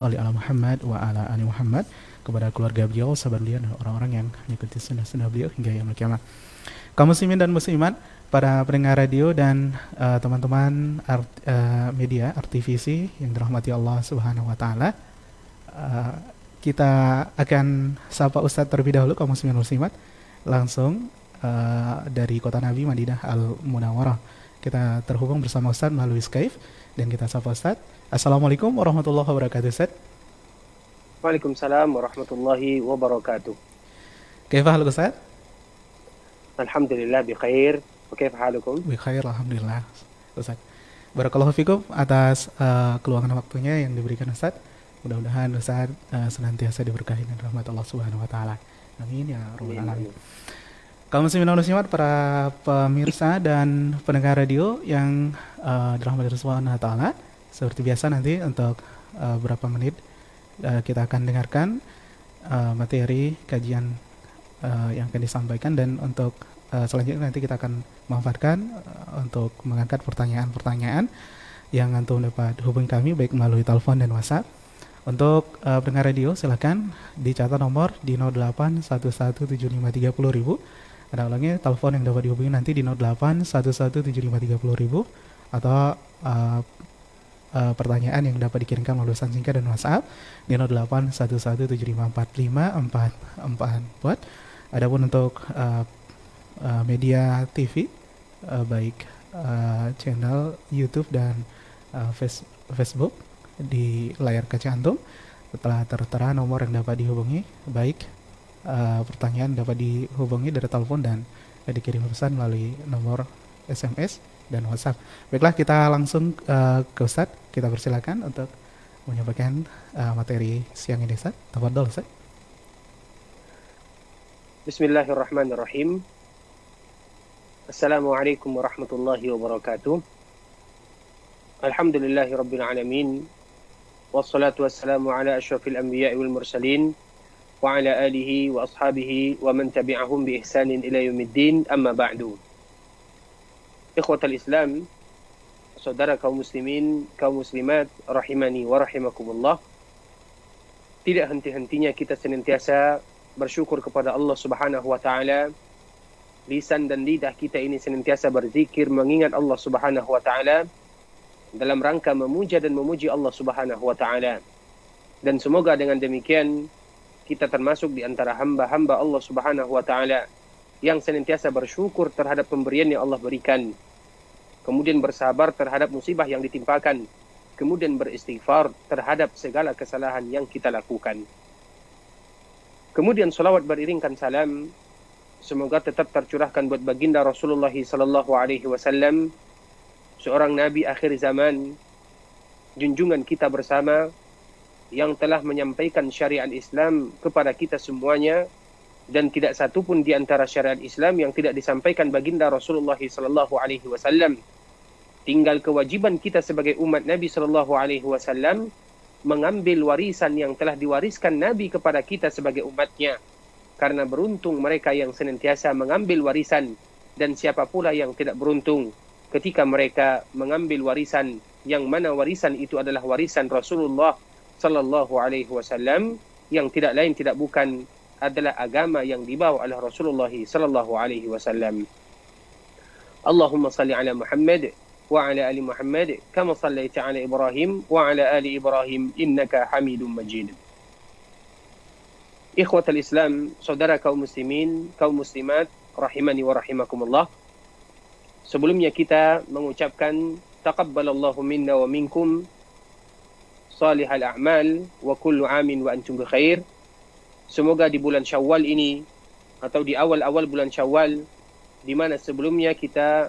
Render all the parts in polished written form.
ala Muhammad wa ala ali Muhammad, kepada keluarga beliau, sahabat beliau, dan orang-orang yang mengikuti sunnah-sunnah beliau hingga yaumul kiamat. Kaum muslimin dan muslimat, para pendengar radio dan teman-teman media RTVC yang dirahmati Allah Subhanahu wa taala. Uh, kita akan sapa Ustadz terlebih dahulu, kaum muslimin dan muslimat, langsung dari kota Nabi Madinah Al Munawwarah. Kita terhubung bersama Ustadz melalui Skype dan kita sapa Ustadz. Assalamualaikum warahmatullahi wabarakatuh, Ustaz. Waalaikumsalam warahmatullahi wabarakatuh. Kaifa haluk, Ustaz? Alhamdulillah bi khair. Wa kaifa halukum? Bi khair, alhamdulillah, Ustaz. Barakallahu fikum atas keluangan waktunya yang diberikan, Ustaz. Mudah-mudahan Ustaz senantiasa diberkahi dengan rahmat Allah Subhanahu wa taala. Amin ya rabbal alamin. Kaum muslimin dan muslimat, para pemirsa dan pendengar radio yang dirahmati Allah Subhanahu wa taala, seperti biasa nanti untuk beberapa menit kita akan dengarkan materi kajian yang akan disampaikan, dan untuk selanjutnya nanti kita akan memanfaatkan untuk mengangkat pertanyaan-pertanyaan yang antum dapat hubungi kami baik melalui telepon dan WhatsApp. Untuk pendengar radio silakan dicatat nomor di 08117530.000. Ada ulangnya, telepon yang dapat dihubungi nanti di 08117530.000, atau pertanyaan yang dapat dikirimkan melalui pesan singkat dan WhatsApp di 0811754544. Adapun untuk media TV, baik channel YouTube dan Facebook, di layar kaca antum telah tertera nomor yang dapat dihubungi, baik pertanyaan dapat dihubungi dari telepon dan dikirim pesan melalui nomor SMS dan WhatsApp. Baiklah, kita langsung ke Ustadz. Kita persilakan untuk menyampaikan materi siang ini, Ustadz. Tafadhol, Ustadz. Bismillahirrahmanirrahim. Assalamualaikum warahmatullahi wabarakatuh. Alhamdulillahi rabbil alamin. Wassalatu wassalamu ala asyrafil anbiya'i wal mursalin wa ala alihi wa ashabihi wa man tabi'ahum bi ihsanin ila yaumiddin. Amma ba'du. Ikhwatal Islam, saudara kaum muslimin, kaum muslimat, rahimani wa rahimakumullah. Tidak henti-hentinya kita senantiasa bersyukur kepada Allah Subhanahu wa taala. Lisan dan lidah kita ini senantiasa berzikir, mengingat Allah Subhanahu wa taala dalam rangka memuja dan memuji Allah Subhanahu wa taala. Dan semoga dengan demikian kita termasuk di antara hamba-hamba Allah Subhanahu wa taala yang senantiasa bersyukur terhadap pemberian yang Allah berikan, kemudian bersabar terhadap musibah yang ditimpakan, kemudian beristighfar terhadap segala kesalahan yang kita lakukan. Kemudian salawat beriringkan salam semoga tetap tercurahkan buat baginda Rasulullah sallallahu alaihi wasallam, seorang nabi akhir zaman, junjungan kita bersama, yang telah menyampaikan syariat Islam kepada kita semuanya, dan tidak satu pun di antara syariat Islam yang tidak disampaikan baginda Rasulullah sallallahu alaihi wasallam. Tinggal kewajiban kita sebagai umat Nabi sallallahu alaihi wasallam mengambil warisan yang telah diwariskan Nabi kepada kita sebagai umatnya. Karena beruntung mereka yang senantiasa mengambil warisan, dan siapa pula yang tidak beruntung ketika mereka mengambil warisan yang mana warisan itu adalah warisan Rasulullah sallallahu alaihi wasallam, yang tidak lain tidak bukan adalah agama yang dibawa oleh Rasulullah sallallahu alaihi wasallam. Allahumma salli ala Muhammad wa ala ali Muhammad kama sallaita ala Ibrahim wa ala ali Ibrahim innaka Hamidum Majid. Ikhwatal Islam, saudara kaum muslimin, kaum muslimat, rahimani wa rahimakumullah. Sebelumnya kita mengucapkan taqabbalallahu minna wa minkum salihal a'mal wa kullu amin wa antum bikhair. Semoga di bulan Syawal ini, atau di awal-awal bulan Syawal, di mana sebelumnya kita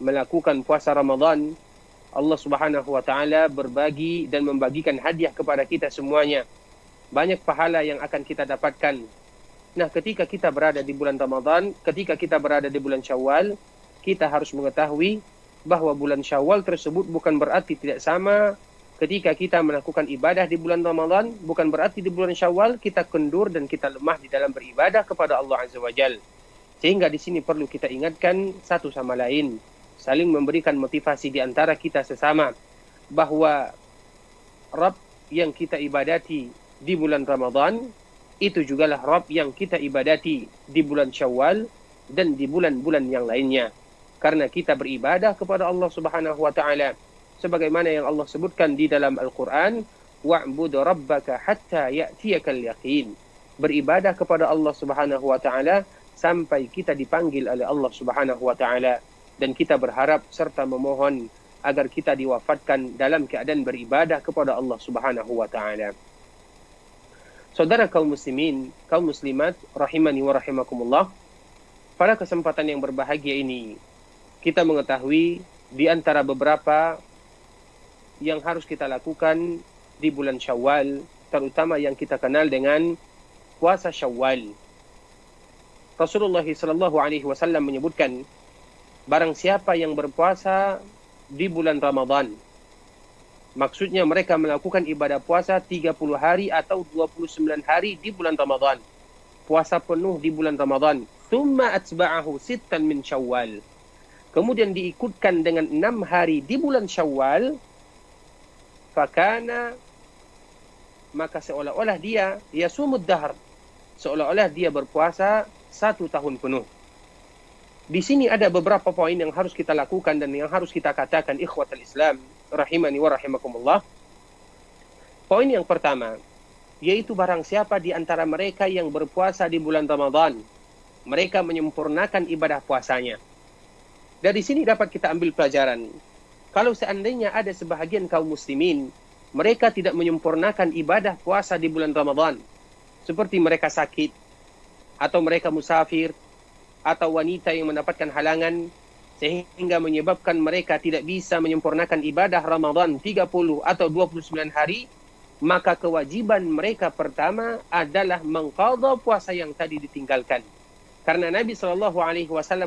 melakukan puasa Ramadan, Allah Subhanahu wa taala berbagi dan membagikan hadiah kepada kita semuanya. Banyak pahala yang akan kita dapatkan. Nah, ketika kita berada di bulan Ramadan, ketika kita berada di bulan Syawal, kita harus mengetahui bahwa bulan Syawal tersebut bukan berarti tidak sama. Ketika kita melakukan ibadah di bulan Ramadan, bukan berarti di bulan Syawal kita kendur dan kita lemah di dalam beribadah kepada Allah Azza wa Jalla. Sehingga di sini perlu kita ingatkan satu sama lain, saling memberikan motivasi di antara kita sesama, bahwa Rabb yang kita ibadati di bulan Ramadan, itu jugalah Rabb yang kita ibadati di bulan Syawal dan di bulan-bulan yang lainnya. Karena kita beribadah kepada Allah Subhanahu wa taala sebagaimana yang Allah sebutkan di dalam Al-Qur'an, wa'bud rabbaka hatta ya'tiyakal yaqin. Beribadah kepada Allah Subhanahu wa taala sampai kita dipanggil oleh Allah Subhanahu wa taala, dan kita berharap serta memohon agar kita diwafatkan dalam keadaan beribadah kepada Allah Subhanahu wa taala. Saudara kaum muslimin, kaum muslimat rahimani wa rahimakumullah, pada kesempatan yang berbahagia ini kita mengetahui di antara beberapa yang harus kita lakukan di bulan Syawal, terutama yang kita kenal dengan puasa Syawal. Rasulullah sallallahu alaihi wasallam menyebutkan, barang siapa yang berpuasa di bulan Ramadan, maksudnya mereka melakukan ibadah puasa 30 hari atau 29 hari di bulan Ramadan, puasa penuh di bulan Ramadan, thumma atba'ahu sittan min Syawal, kemudian diikutkan dengan 6 hari di bulan Syawal, fakana, maka seolah-olah dia yasumud dahr, seolah-olah dia berpuasa 1 tahun penuh. Di sini ada beberapa poin yang harus kita lakukan dan yang harus kita katakan, ikhwatal Islam rahimani wa rahimakumullah. Poin yang pertama, yaitu barang siapa di antara mereka yang berpuasa di bulan Ramadan, mereka menyempurnakan ibadah puasanya. Dari sini dapat kita ambil pelajaran, kalau seandainya ada sebahagian kaum muslimin, mereka tidak menyempurnakan ibadah puasa di bulan Ramadan, seperti mereka sakit, atau mereka musafir, atau wanita yang mendapatkan halangan, sehingga menyebabkan mereka tidak bisa menyempurnakan ibadah Ramadan 30 atau 29 hari, maka kewajiban mereka pertama adalah mengqadha puasa yang tadi ditinggalkan. Karena Nabi SAW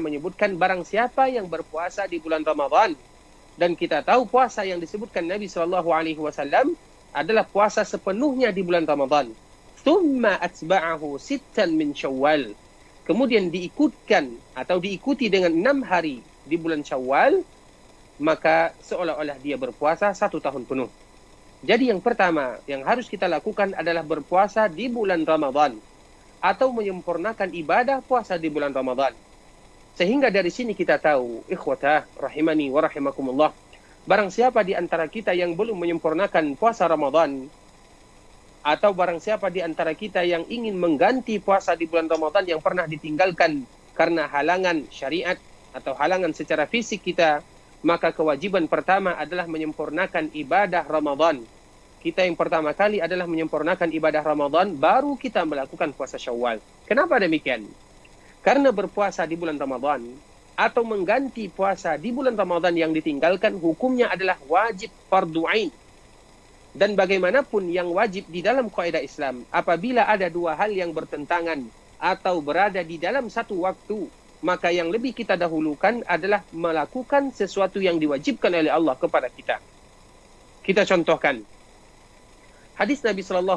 menyebutkan, barang siapa yang berpuasa di bulan Ramadan, dan kita tahu puasa yang disebutkan Nabi SAW adalah puasa sepenuhnya di bulan Ramadan. Thumma atba'ahu sittan min Syawal, kemudian diikutkan atau diikuti dengan 6 hari di bulan Syawal, maka seolah-olah dia berpuasa 1 tahun penuh. Jadi yang pertama yang harus kita lakukan adalah berpuasa di bulan Ramadan, atau menyempurnakan ibadah puasa di bulan Ramadan. Sehingga dari sini kita tahu, ikhwatah rahimani wa rahimakumullah, barang siapa di antara kita yang belum menyempurnakan puasa Ramadan, atau barang siapa di antara kita yang ingin mengganti puasa di bulan Ramadan yang pernah ditinggalkan karena halangan syariat atau halangan secara fisik kita, maka kewajiban pertama adalah menyempurnakan ibadah Ramadan. Kita yang pertama kali adalah menyempurnakan ibadah Ramadan, baru kita melakukan puasa Syawal. Kenapa demikian? Karena berpuasa di bulan Ramadan atau mengganti puasa di bulan Ramadan yang ditinggalkan, hukumnya adalah wajib fardu ain. Dan bagaimanapun yang wajib di dalam kaidah Islam, apabila ada 2 hal yang bertentangan atau berada di dalam satu waktu, maka yang lebih kita dahulukan adalah melakukan sesuatu yang diwajibkan oleh Allah kepada kita. Kita contohkan hadis Nabi SAW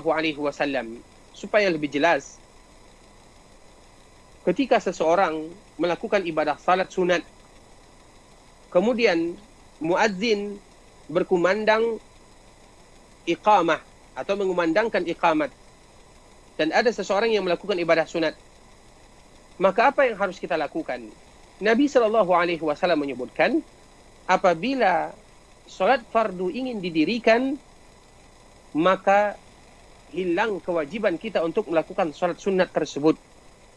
supaya lebih jelas. Ketika seseorang melakukan ibadah salat sunat, kemudian muadzin berkumandang iqamah atau mengumandangkan iqamat, dan ada seseorang yang melakukan ibadah sunat, maka apa yang harus kita lakukan? Nabi SAW menyebutkan, apabila salat fardu ingin didirikan, maka hilang kewajiban kita untuk melakukan salat sunat tersebut.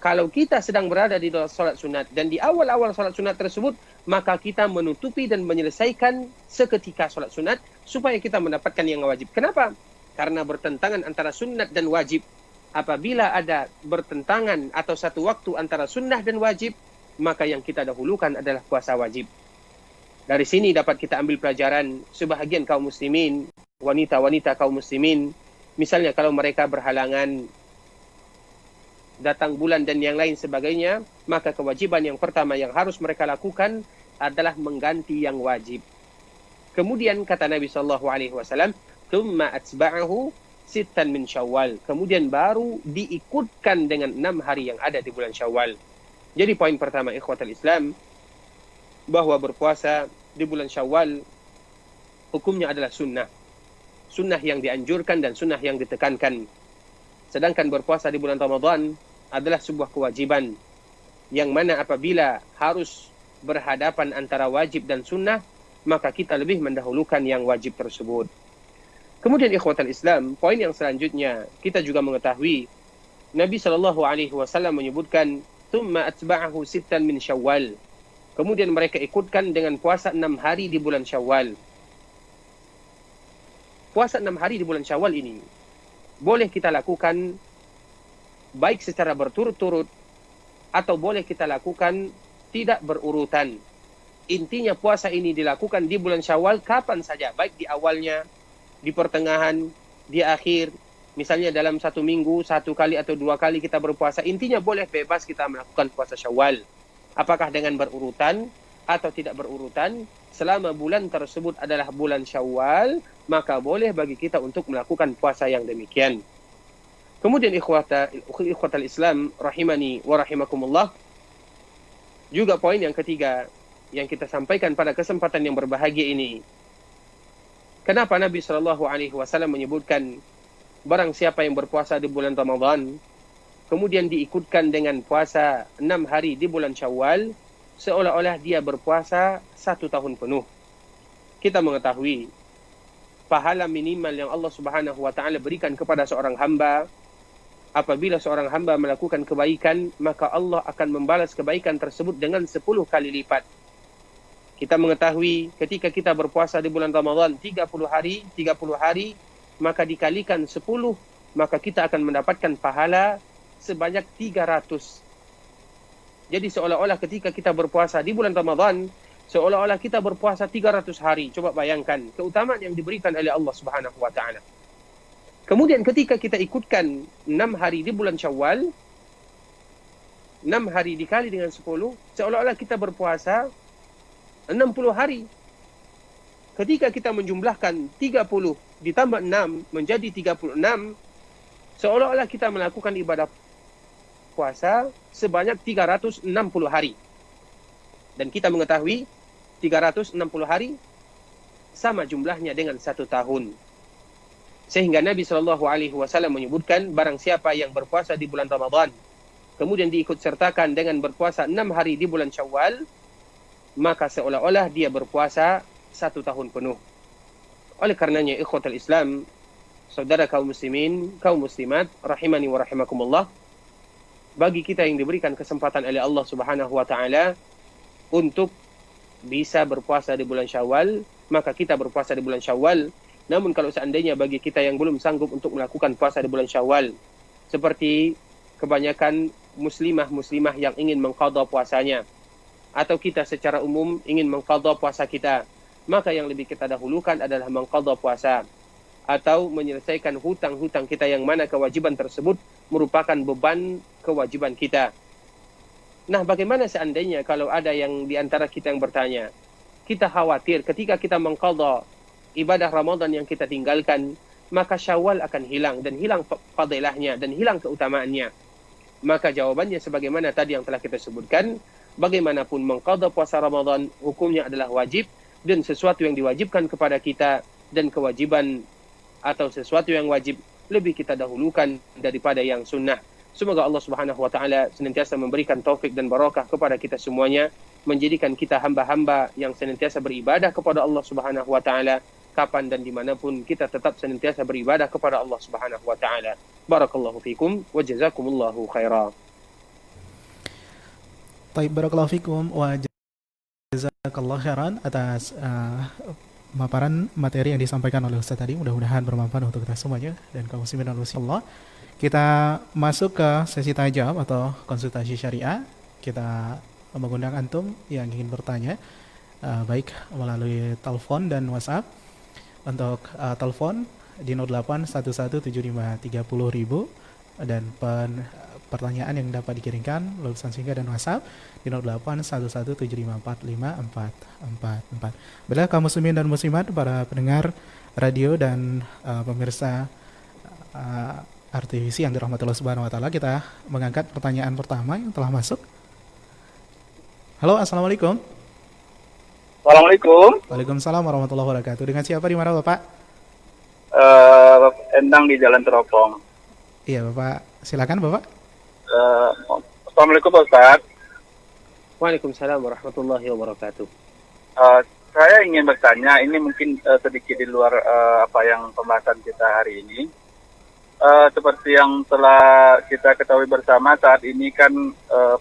Kalau kita sedang berada di dalam salat sunat dan di awal-awal salat sunat tersebut, maka kita menutupi dan menyelesaikan seketika salat sunat supaya kita mendapatkan yang wajib. Kenapa? Karena bertentangan antara sunat dan wajib. Apabila ada bertentangan atau satu waktu antara sunnah dan wajib, maka yang kita dahulukan adalah puasa wajib. Dari sini dapat kita ambil pelajaran, sebahagian kaum muslimin, wanita-wanita kaum muslimin, misalnya kalau mereka berhalangan datang bulan dan yang lain sebagainya, maka kewajiban yang pertama yang harus mereka lakukan adalah mengganti yang wajib. Kemudian kata Nabi SAW, thumma atba'ahu sittan min Syawal, kemudian baru diikutkan dengan 6 hari yang ada di bulan Syawal. Jadi poin pertama ikhwatal Islam, bahwa berpuasa di bulan Syawal hukumnya adalah sunnah. sunnah yang dianjurkan dan sunnah yang ditekankan. Sedangkan berpuasa di bulan Ramadan adalah sebuah kewajiban, yang mana apabila harus berhadapan antara wajib dan sunnah, maka kita lebih mendahulukan yang wajib tersebut. Kemudian ikhwatal Islam, poin yang selanjutnya, kita juga mengetahui Nabi SAW menyebutkan thumma atba'ahu sittan min Syawal. Kemudian mereka ikutkan dengan puasa 6 hari di bulan Syawal. Puasa 6 hari di bulan Syawal ini boleh kita lakukan baik secara berturut-turut atau boleh kita lakukan tidak berurutan. Intinya puasa ini dilakukan di bulan Syawal kapan saja, baik di awalnya, di pertengahan, di akhir. Misalnya dalam 1 minggu 1 kali atau 2 kali kita berpuasa, intinya boleh bebas kita melakukan puasa Syawal. Apakah dengan berurutan atau tidak berurutan, selama bulan tersebut adalah bulan Syawal, maka boleh bagi kita untuk melakukan puasa yang demikian. Kemudian ikhwatal Islam rahimani wa rahimakumullah, juga poin yang ketiga yang kita sampaikan pada kesempatan yang berbahagia ini. Kenapa Nabi SAW menyebutkan barang siapa yang berpuasa di bulan Ramadan kemudian diikutkan dengan puasa 6 hari di bulan Syawal, seolah-olah dia berpuasa 1 tahun penuh. Kita mengetahui pahala minimal yang Allah Subhanahu wa taala berikan kepada seorang hamba, apabila seorang hamba melakukan kebaikan, maka Allah akan membalas kebaikan tersebut dengan 10 kali lipat. Kita mengetahui ketika kita berpuasa di bulan Ramadan 30 hari, maka dikalikan 10, maka kita akan mendapatkan pahala sebanyak 300. Jadi seolah-olah ketika kita berpuasa di bulan Ramadan, seolah-olah kita berpuasa 300 hari. Coba bayangkan keutamaan yang diberikan oleh Allah Subhanahu wa taala. Kemudian ketika kita ikutkan 6 hari di bulan Syawal, 6 hari dikali dengan 10, seolah-olah kita berpuasa 60 hari. Ketika kita menjumlahkan 30 ditambah 6 menjadi 36, seolah-olah kita melakukan ibadah puasa sebanyak 360 hari. Dan kita mengetahui 360 hari sama jumlahnya dengan 1 tahun. Sehingga Nabi SAW menyebutkan barang siapa yang berpuasa di bulan Ramadan kemudian diikut sertakan dengan berpuasa 6 hari di bulan Syawal, maka seolah-olah dia berpuasa 1 tahun penuh. Oleh karenanya ikhwatal Islam, saudara kaum muslimin, kaum muslimat rahimani wa rahimakumullah, bagi kita yang diberikan kesempatan oleh Allah Subhanahu wa taala untuk bisa berpuasa di bulan Syawal, maka kita berpuasa di bulan Syawal. Namun kalau seandainya bagi kita yang belum sanggup untuk melakukan puasa di bulan Syawal, seperti kebanyakan muslimah yang ingin mengqadha puasanya, atau kita secara umum ingin mengqadha puasa kita, maka yang lebih kita dahulukan adalah mengqadha puasa atau menyelesaikan hutang-hutang kita yang mana kewajiban tersebut merupakan beban kewajiban kita. Nah, bagaimana seandainya kalau ada yang di antara kita yang bertanya, kita khawatir ketika kita mengqadha ibadah Ramadan yang kita tinggalkan, maka Syawal akan hilang dan hilang fadilahnya dan hilang keutamaannya. Maka jawabannya sebagaimana tadi yang telah kita sebutkan, bagaimanapun mengqadha puasa Ramadan hukumnya adalah wajib, dan sesuatu yang diwajibkan kepada kita dan kewajiban atau sesuatu yang wajib lebih kita dahulukan daripada yang sunnah. Semoga Allah Subhanahu wa taala senantiasa memberikan taufik dan barakah kepada kita semuanya, menjadikan kita hamba-hamba yang senantiasa beribadah kepada Allah Subhanahu wa taala kapan dan dimanapun, kita tetap senantiasa beribadah kepada Allah Subhanahu wa taala. Barakallahu fikum wa jazakumullahu khaira. Baik, barakallahu fikum wa jazakallahu khairan atas paparan materi yang disampaikan oleh Ustaz tadi. Mudah-mudahan bermanfaat untuk kita semuanya dan kaum muslimin dan muslimat. Kita masuk ke sesi tanya jawab atau konsultasi syariah. Kita mengundang antum yang ingin bertanya baik melalui telepon dan WhatsApp. Untuk telepon di 08117530.000 dan pertanyaan yang dapat dikirimkan melalui pesan singkat dan WhatsApp di 081175454444. Bila kaum muslimin dan muslimat, para pendengar radio dan pemirsa RTVC yang dirahmati Allah Subhanahu wa taala, kita mengangkat pertanyaan pertama yang telah masuk. Halo, assalamualaikum. Assalamualaikum. Waalaikumsalam warahmatullahi wabarakatuh. Dengan siapa di mana Bapak? Endang di Jalan Teropong. Iya Bapak, silakan Bapak. Assalamualaikum Pak Ustadz. Waalaikumsalam warahmatullahi wabarakatuh. Saya ingin bertanya, ini mungkin sedikit di luar apa yang pembahasan kita hari ini. Seperti yang telah kita ketahui bersama, saat ini kan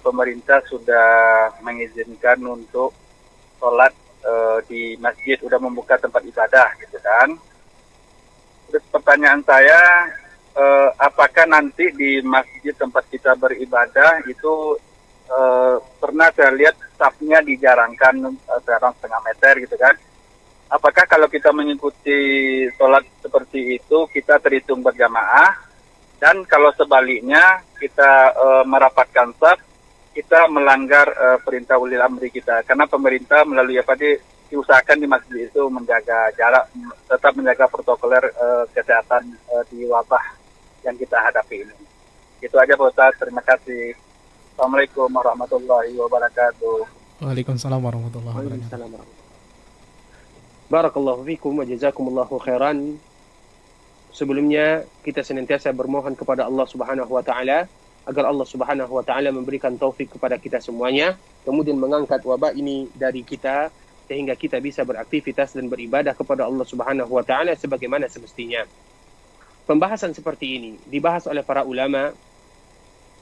pemerintah sudah mengizinkan untuk sholat di masjid, sudah membuka tempat ibadah gitu kan. Terus pertanyaan saya, apakah nanti di masjid tempat kita beribadah itu pernah saya lihat safnya dijarangkan sekarang 1,5 meter gitu kan. Apakah kalau kita mengikuti sholat seperti itu kita terhitung berjamaah, dan kalau sebaliknya kita merapatkan saf, kita melanggar perintah ulil amri kita, karena pemerintah melalui diusahakan di masjid itu menjaga jarak, tetap menjaga protokoler kesehatan di wabah yang kita hadapi ini. Itu aja Pak Ustaz, terima kasih. Assalamualaikum warahmatullahi wabarakatuh. Waalaikumsalam warahmatullahi wabarakatuh. Waalaikumsalam warahmatullahi. Barakallahu fikum wa jazakumullahu khairan. Sebelumnya kita senantiasa bermohon kepada Allah Subhanahu wa taala agar Allah Subhanahu wa taala memberikan taufik kepada kita semuanya, kemudian mengangkat wabah ini dari kita sehingga kita bisa beraktivitas dan beribadah kepada Allah Subhanahu wa taala sebagaimana semestinya. Pembahasan seperti ini dibahas oleh para ulama,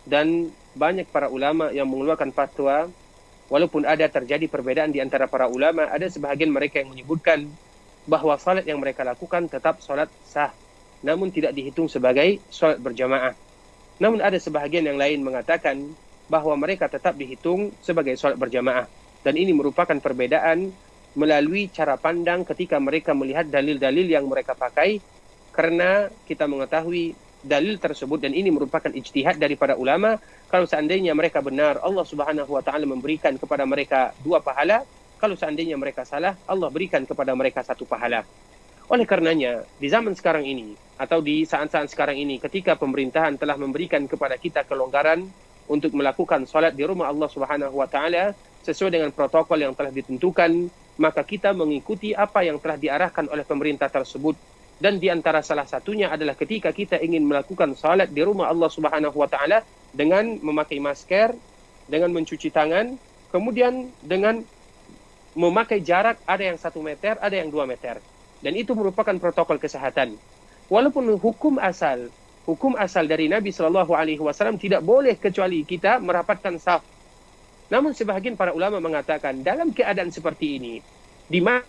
dan banyak para ulama yang mengeluarkan fatwa. Walaupun ada terjadi perbedaan di antara para ulama, ada sebahagian mereka yang menyebutkan bahwa salat yang mereka lakukan tetap salat sah, namun tidak dihitung sebagai salat berjamaah. Namun ada sebahagian yang lain mengatakan bahwa mereka tetap dihitung sebagai salat berjamaah. Dan ini merupakan perbedaan melalui cara pandang ketika mereka melihat dalil-dalil yang mereka pakai, karena kita mengetahui dalil tersebut, dan ini merupakan ijtihad daripada ulama. Kalau seandainya mereka benar, Allah Subhanahu wa taala memberikan kepada mereka 2 pahala. Kalau seandainya mereka salah, Allah berikan kepada mereka 1 pahala. Oleh karenanya, di zaman sekarang ini atau di saat-saat sekarang ini, ketika pemerintahan telah memberikan kepada kita kelonggaran untuk melakukan salat di rumah Allah Subhanahu wa taala sesuai dengan protokol yang telah ditentukan, maka kita mengikuti apa yang telah diarahkan oleh pemerintah tersebut. Dan di antara salah satunya adalah ketika kita ingin melakukan salat di rumah Allah Subhanahu wa taala dengan memakai masker, dengan mencuci tangan, kemudian dengan memakai jarak, ada yang 1 meter, ada yang 2 meter. Dan itu merupakan protokol kesehatan. Walaupun hukum asal dari Nabi SAW tidak boleh kecuali kita merapatkan saf. Namun sebahagian para ulama mengatakan dalam keadaan seperti ini, di mana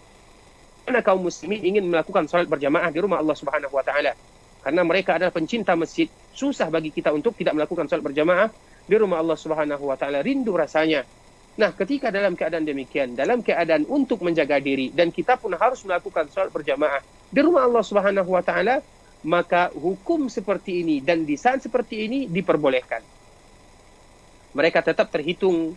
kaum muslimin ingin melakukan salat berjamaah di rumah Allah Subhanahu wa taala, karena mereka adalah pencinta masjid, susah bagi kita untuk tidak melakukan salat berjamaah di rumah Allah Subhanahu wa taala, rindu rasanya. Nah, ketika dalam keadaan demikian, dalam keadaan untuk menjaga diri, dan kita pun harus melakukan salat berjamaah di rumah Allah Subhanahu wa taala, maka hukum seperti ini dan di saat seperti ini diperbolehkan. Mereka tetap terhitung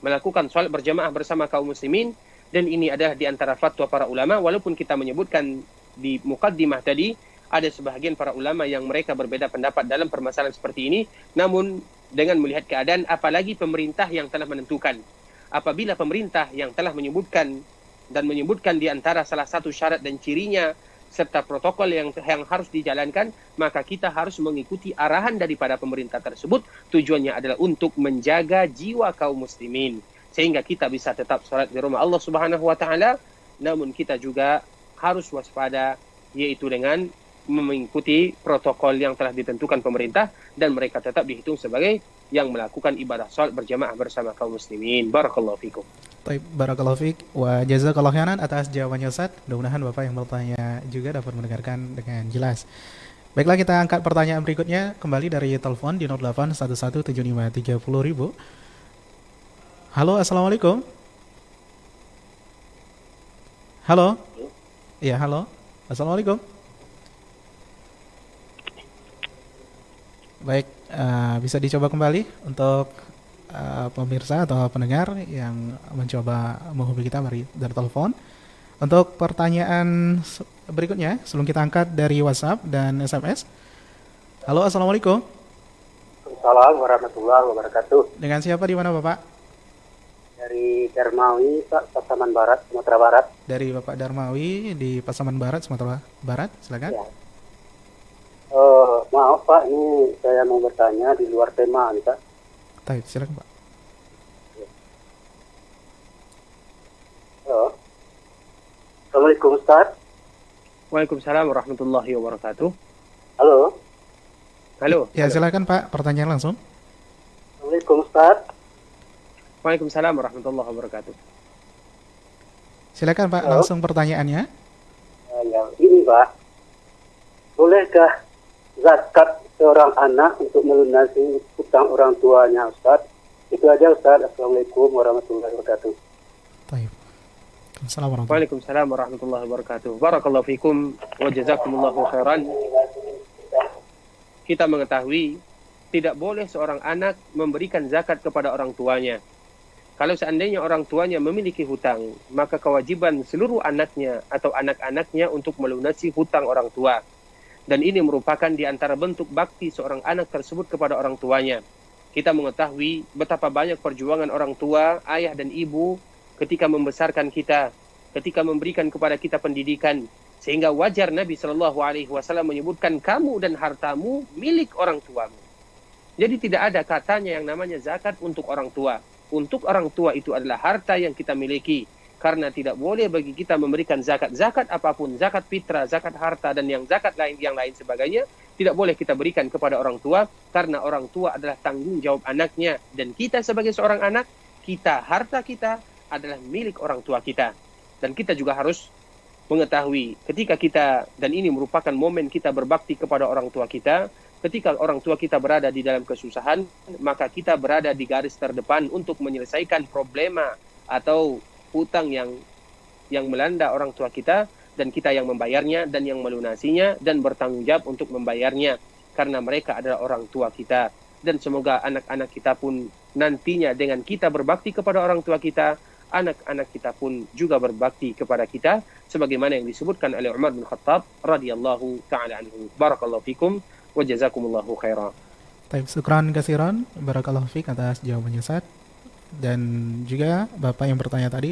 melakukan salat berjamaah bersama kaum muslimin, dan ini adalah di antara fatwa para ulama. Walaupun kita menyebutkan di muqaddimah tadi, ada sebahagian para ulama yang mereka berbeda pendapat dalam permasalahan seperti ini, namun dengan melihat keadaan, apalagi pemerintah yang telah menentukan. Apabila pemerintah yang telah menyebutkan di antara salah satu syarat dan cirinya serta protokol yang harus dijalankan, maka kita harus mengikuti arahan daripada pemerintah tersebut. Tujuannya adalah untuk menjaga jiwa kaum muslimin, sehingga kita bisa tetap salat di rumah Allah Subhanahu wa taala, namun kita juga harus waspada, yaitu dengan mengikuti protokol yang telah ditentukan pemerintah, dan mereka tetap dihitung sebagai yang melakukan ibadah salat berjamaah bersama kaum muslimin. Barakallahu fikum. Baik, barakallahu fiik wa jazakallahu khairan atas jawabannya Ustaz. Mudah-mudahan Bapak yang bertanya juga dapat mendengarkan dengan jelas. Baiklah, kita angkat pertanyaan berikutnya kembali dari telepon di 08117530.000. Halo, assalamualaikum. Halo. Iya, halo. Assalamualaikum. Baik, bisa dicoba kembali untuk pemirsa atau pendengar yang mencoba menghubungi kita dari telepon. Untuk pertanyaan berikutnya, sebelum kita angkat dari WhatsApp dan SMS. Halo, assalamualaikum. Assalamualaikum warahmatullahi wabarakatuh. Dengan siapa, di mana Bapak? Dari Darmawi, Pak, Pasaman Barat, Sumatera Barat. Dari Bapak Darmawi di Pasaman Barat, Sumatera Barat, silakan. Ya. Maaf Pak, ini saya mau bertanya di luar tema nih Pak. Baik, silakan Pak. Halo. Assalamualaikum Ustaz. Waalaikumsalam warahmatullahi wabarakatuh. Halo. Halo. Ya, Halo. silakan Pak, pertanyaan langsung. Assalamualaikum Ustaz. Waalaikumsalam warahmatullahi wabarakatuh. Silakan Pak, Halo. langsung pertanyaannya. Ya, ini Pak. Bolehkah zakat seorang anak untuk melunasi hutang orang tuanya Ustaz? Itu aja Ustaz. Assalamualaikum warahmatullahi wabarakatuh. Baik. Assalamualaikum warahmatullahi Waalaikumsalam warahmatullahi wabarakatuh. Barakallahu fikum wa jazakumullahu khairan. Kita mengetahui tidak boleh seorang anak memberikan zakat kepada orang tuanya. Kalau seandainya orang tuanya memiliki hutang, maka kewajiban seluruh anaknya atau anak-anaknya untuk melunasi hutang orang tua. Dan ini merupakan di antara bentuk bakti seorang anak tersebut kepada orang tuanya. Kita mengetahui betapa banyak perjuangan orang tua, ayah dan ibu ketika membesarkan kita, ketika memberikan kepada kita pendidikan, sehingga wajar Nabi SAW menyebutkan kamu dan hartamu milik orang tuamu. Jadi tidak ada katanya yang namanya zakat untuk orang tua. Untuk orang tua itu adalah harta yang kita miliki. Karena tidak boleh bagi kita memberikan zakat. Zakat apapun, zakat fitrah, zakat harta, dan yang zakat lain yang lain sebagainya, tidak boleh kita berikan kepada orang tua. Karena orang tua adalah tanggung jawab anaknya. Dan kita sebagai seorang anak, harta kita adalah milik orang tua kita. Dan kita juga harus mengetahui ketika kita, dan ini merupakan momen kita berbakti kepada orang tua kita, ketika orang tua kita berada di dalam kesusahan, maka kita berada di garis terdepan untuk menyelesaikan problema atau hutang yang melanda orang tua kita, dan kita yang membayarnya dan yang melunasinya dan bertanggung jawab untuk membayarnya, karena mereka adalah orang tua kita. Dan semoga anak-anak kita pun nantinya dengan kita berbakti kepada orang tua kita, anak-anak kita pun juga berbakti kepada kita, sebagaimana yang disebutkan oleh Umar bin Khattab radhiyallahu ta'ala anhu. Barakallahu fikum wa jazakumullahu khairan. Baik, syukran kasiran, barakallahu fiik atas jawabannya Ustaz. Dan juga Bapak yang bertanya tadi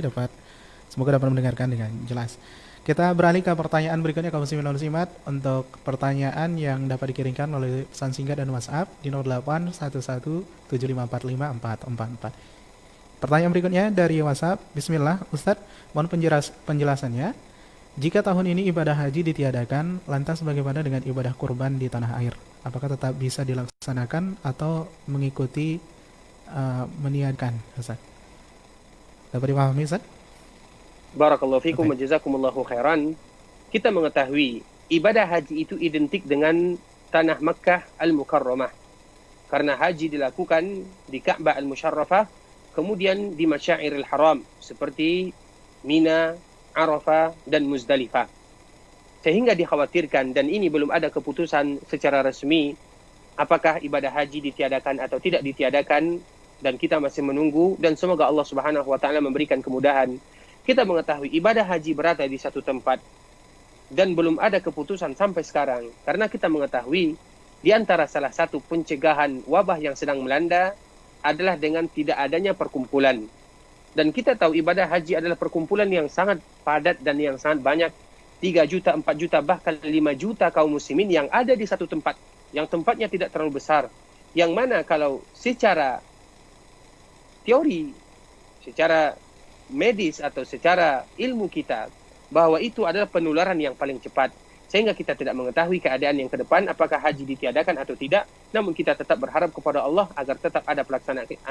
semoga dapat mendengarkan dengan jelas. Kita beralih ke pertanyaan berikutnya kaum muslimin dan muslimat. Untuk pertanyaan yang dapat dikirimkan melalui pesan singkat dan WhatsApp di 0811754544. Pertanyaan berikutnya dari WhatsApp. Bismillah, Ustadz, mohon penjelasannya. Jika tahun ini ibadah haji ditiadakan, lantas bagaimana dengan ibadah kurban di tanah air? Apakah tetap bisa dilaksanakan atau mengikuti meniadakan, Ustaz? Dapat dipahami, Ustaz? Barakallahu fikum wa jazakumullahu khairan. Kita mengetahui ibadah haji itu identik dengan tanah Makkah Al-Mukarramah. Karena haji dilakukan di Ka'bah Al-Musyarrafah, kemudian di Masyairil Haram seperti Mina, Arafah, dan Muzdalifah. Sehingga dikhawatirkan, dan ini belum ada keputusan secara resmi, apakah ibadah haji ditiadakan atau tidak ditiadakan, dan kita masih menunggu, dan semoga Allah Subhanahu wa Ta'ala memberikan kemudahan. Kita mengetahui ibadah haji berada di satu tempat, dan belum ada keputusan sampai sekarang, karena kita mengetahui di antara salah satu pencegahan wabah yang sedang melanda adalah dengan tidak adanya perkumpulan. Dan kita tahu ibadah haji adalah perkumpulan yang sangat padat dan yang sangat banyak. 3 juta, 4 juta, bahkan 5 juta kaum muslimin yang ada di satu tempat. Yang tempatnya tidak terlalu besar. Yang mana kalau secara teori, secara medis atau secara ilmu kita, bahwa itu adalah penularan yang paling cepat. Sehingga kita tidak mengetahui keadaan yang ke depan, apakah haji ditiadakan atau tidak. Namun kita tetap berharap kepada Allah agar tetap ada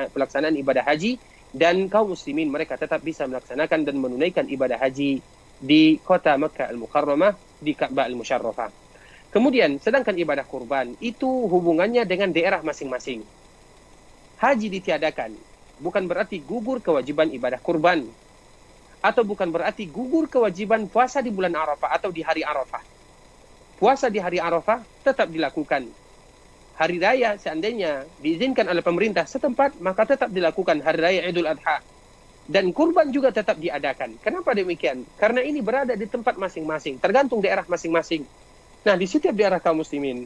pelaksanaan ibadah haji. Dan kaum muslimin mereka tetap bisa melaksanakan dan menunaikan ibadah haji di kota Makkah Al-Mukarramah, di Ka'bah Al-Musyarrafah. Kemudian, sedangkan ibadah kurban, itu hubungannya dengan daerah masing-masing. Haji ditiadakan, bukan berarti gugur kewajiban ibadah kurban. Atau bukan berarti gugur kewajiban puasa di bulan Arafah atau di hari Arafah. Puasa di hari Arafah tetap dilakukan. Hari raya seandainya diizinkan oleh pemerintah setempat, maka tetap dilakukan hari raya Idul Adha. Dan kurban juga tetap diadakan. Kenapa demikian? Karena ini berada di tempat masing-masing, tergantung daerah masing-masing. Nah, di setiap daerah kaum muslimin,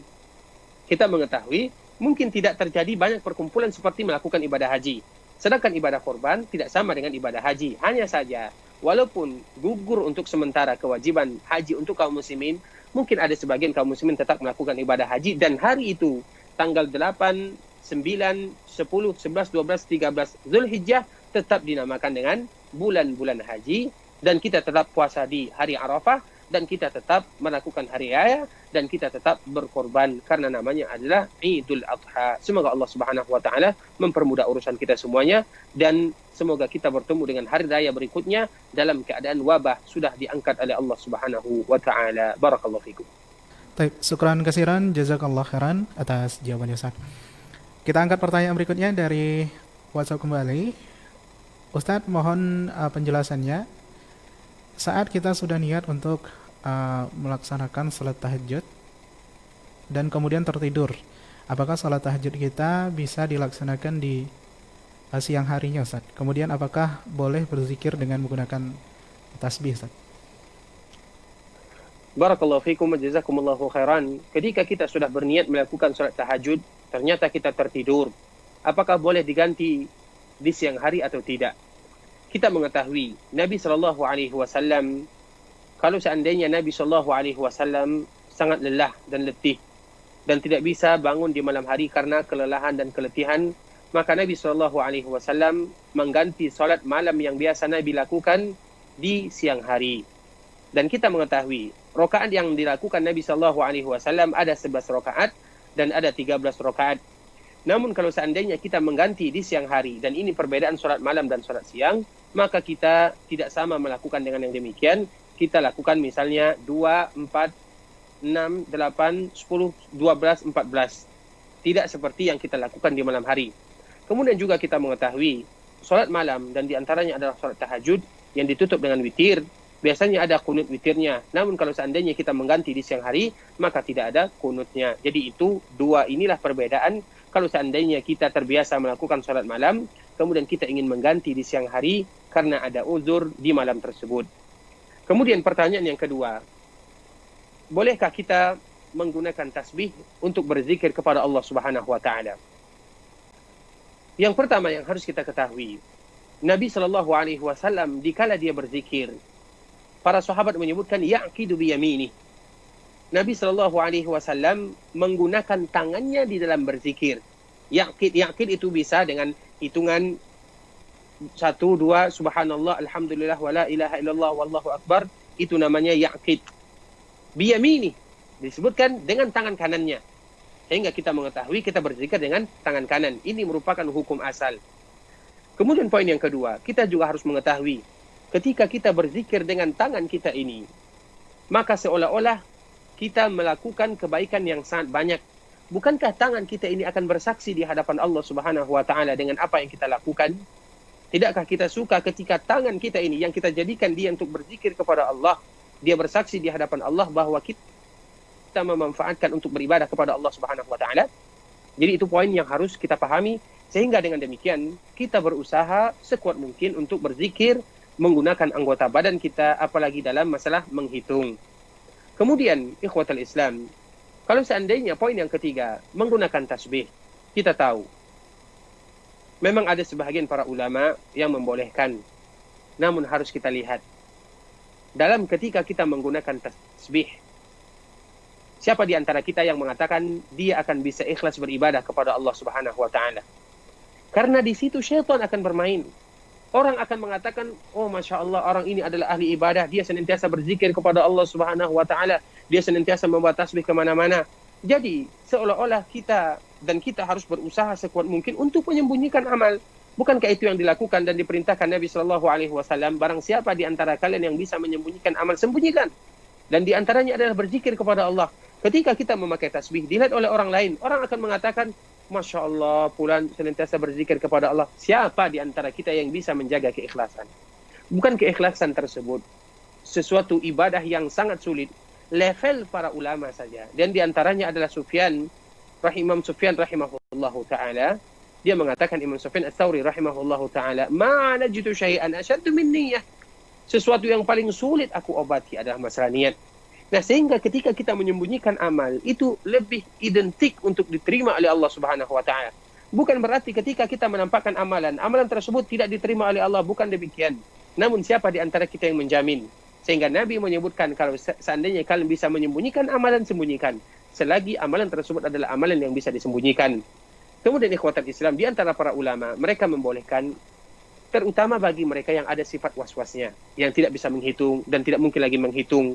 kita mengetahui mungkin tidak terjadi banyak perkumpulan seperti melakukan ibadah haji. Sedangkan ibadah kurban tidak sama dengan ibadah haji. Hanya saja, walaupun gugur untuk sementara kewajiban haji untuk kaum muslimin, mungkin ada sebagian kaum muslimin tetap melakukan ibadah haji, dan hari itu tanggal 8, 9, 10, 11, 12, 13 Zulhijjah tetap dinamakan dengan bulan-bulan haji, dan kita tetap puasa di hari Arafah, dan kita tetap melakukan hari raya, dan kita tetap berkorban karena namanya adalah Idul Adha. Semoga Allah Subhanahu wa taala mempermudah urusan kita semuanya, dan semoga kita bertemu dengan hari raya berikutnya dalam keadaan wabah sudah diangkat oleh Allah Subhanahu wa taala. Barakallahu fikum. Baik, syukran kasiran, jazakallah khairan atas jawabannya Ustaz. Kita angkat pertanyaan berikutnya dari WhatsApp kembali. Ustaz, mohon penjelasannya. Saat kita sudah niat untuk melaksanakan salat tahajud dan kemudian tertidur, apakah salat tahajud kita bisa dilaksanakan di siang harinya, Ustaz? Kemudian apakah boleh berzikir dengan menggunakan tasbih, Ustaz? Barakallahu fikum wa jazakumullahu khairan. Ketika kita sudah berniat melakukan salat tahajud, ternyata kita tertidur, apakah boleh diganti di siang hari atau tidak? Kita mengetahui Nabi SAW, kalau seandainya Nabi SAW sangat lelah dan letih dan tidak bisa bangun di malam hari karena kelelahan dan keletihan, maka Nabi SAW mengganti solat malam yang biasa Nabi lakukan di siang hari. Dan kita mengetahui rakaat yang dilakukan Nabi SAW ada 11 rakaat dan ada 13 rakaat. Namun kalau seandainya kita mengganti di siang hari, dan ini perbedaan solat malam dan solat siang, maka kita tidak sama melakukan dengan yang demikian. Kita lakukan misalnya 2, 4, 6, 8, 10, 12, 14. Tidak seperti yang kita lakukan di malam hari. Kemudian juga kita mengetahui solat malam dan diantaranya adalah solat tahajud yang ditutup dengan witir. Biasanya ada kunut witirnya. Namun kalau seandainya kita mengganti di siang hari, maka tidak ada kunutnya. Jadi itu dua inilah perbedaan. Kalau seandainya kita terbiasa melakukan salat malam, kemudian kita ingin mengganti di siang hari karena ada uzur di malam tersebut. Kemudian pertanyaan yang kedua, bolehkah kita menggunakan tasbih untuk berzikir kepada Allah Subhanahu wa taala? Yang pertama yang harus kita ketahui, Nabi SAW dikala dia berzikir, para sahabat menyebutkan yaqidu biyamini. Nabi SAW menggunakan tangannya di dalam berzikir. Yaqid itu bisa dengan hitungan 1, 2, subhanallah, alhamdulillah, wa la ilaha illallah, wallahu akbar. Itu namanya yaqid. Biyamini disebutkan dengan tangan kanannya. Sehingga kita mengetahui kita berzikir dengan tangan kanan. Ini merupakan hukum asal. Kemudian poin yang kedua, kita juga harus mengetahui ketika kita berzikir dengan tangan kita ini, maka seolah-olah kita melakukan kebaikan yang sangat banyak. Bukankah tangan kita ini akan bersaksi di hadapan Allah Subhanahu wa taala dengan apa yang kita lakukan? Tidakkah kita suka ketika tangan kita ini yang kita jadikan dia untuk berzikir kepada Allah, dia bersaksi di hadapan Allah bahwa kita memanfaatkan untuk beribadah kepada Allah Subhanahu wa taala? Jadi itu poin yang harus kita pahami, sehingga dengan demikian kita berusaha sekuat mungkin untuk berzikir menggunakan anggota badan kita, apalagi dalam masalah menghitung. Kemudian, ikhwatal Islam, kalau seandainya poin yang ketiga, menggunakan tasbih, kita tahu, memang ada sebahagian para ulama yang membolehkan. Namun harus kita lihat, dalam ketika kita menggunakan tasbih, siapa di antara kita yang mengatakan dia akan bisa ikhlas beribadah kepada Allah Subhanahu wa taala? Karena di situ syaitan akan bermain. Orang akan mengatakan, oh Masya Allah, orang ini adalah ahli ibadah, dia senantiasa berzikir kepada Allah Subhanahu wa taala, dia senantiasa membawa tasbih kemana-mana. Jadi seolah-olah kita harus berusaha sekuat mungkin untuk menyembunyikan amal. Bukankah itu yang dilakukan dan diperintahkan Nabi SAW? Barang siapa di antara kalian yang bisa menyembunyikan amal, sembunyikan. Dan di antaranya adalah berzikir kepada Allah. Ketika kita memakai tasbih, dilihat oleh orang lain, orang akan mengatakan, Masya Allah, fulan senantiasa berzikir kepada Allah. Siapa di antara kita yang bisa menjaga keikhlasan? Bukan keikhlasan tersebut sesuatu ibadah yang sangat sulit. Level para ulama saja. Dan di antaranya adalah Imam Sufyan rahimahullahu ta'ala. Dia mengatakan, Imam Sufyan Ats-Tsauri rahimahullahu ta'ala, ma najitu syai'an asyaddu min niyyah. Sesuatu yang paling sulit aku obati adalah masalah niat. Nah, sehingga ketika kita menyembunyikan amal, itu lebih identik untuk diterima oleh Allah Subhanahu wa taala. Bukan berarti ketika kita menampakkan amalan tersebut tidak diterima oleh Allah, bukan demikian. Namun siapa di antara kita yang menjamin? Sehingga Nabi menyebutkan kalau seandainya kalian bisa menyembunyikan amalan, sembunyikan. Selagi amalan tersebut adalah amalan yang bisa disembunyikan. Kemudian ikhwatal Islam, di antara para ulama, mereka membolehkan, terutama bagi mereka yang ada sifat was-wasnya, yang tidak bisa menghitung dan tidak mungkin lagi menghitung,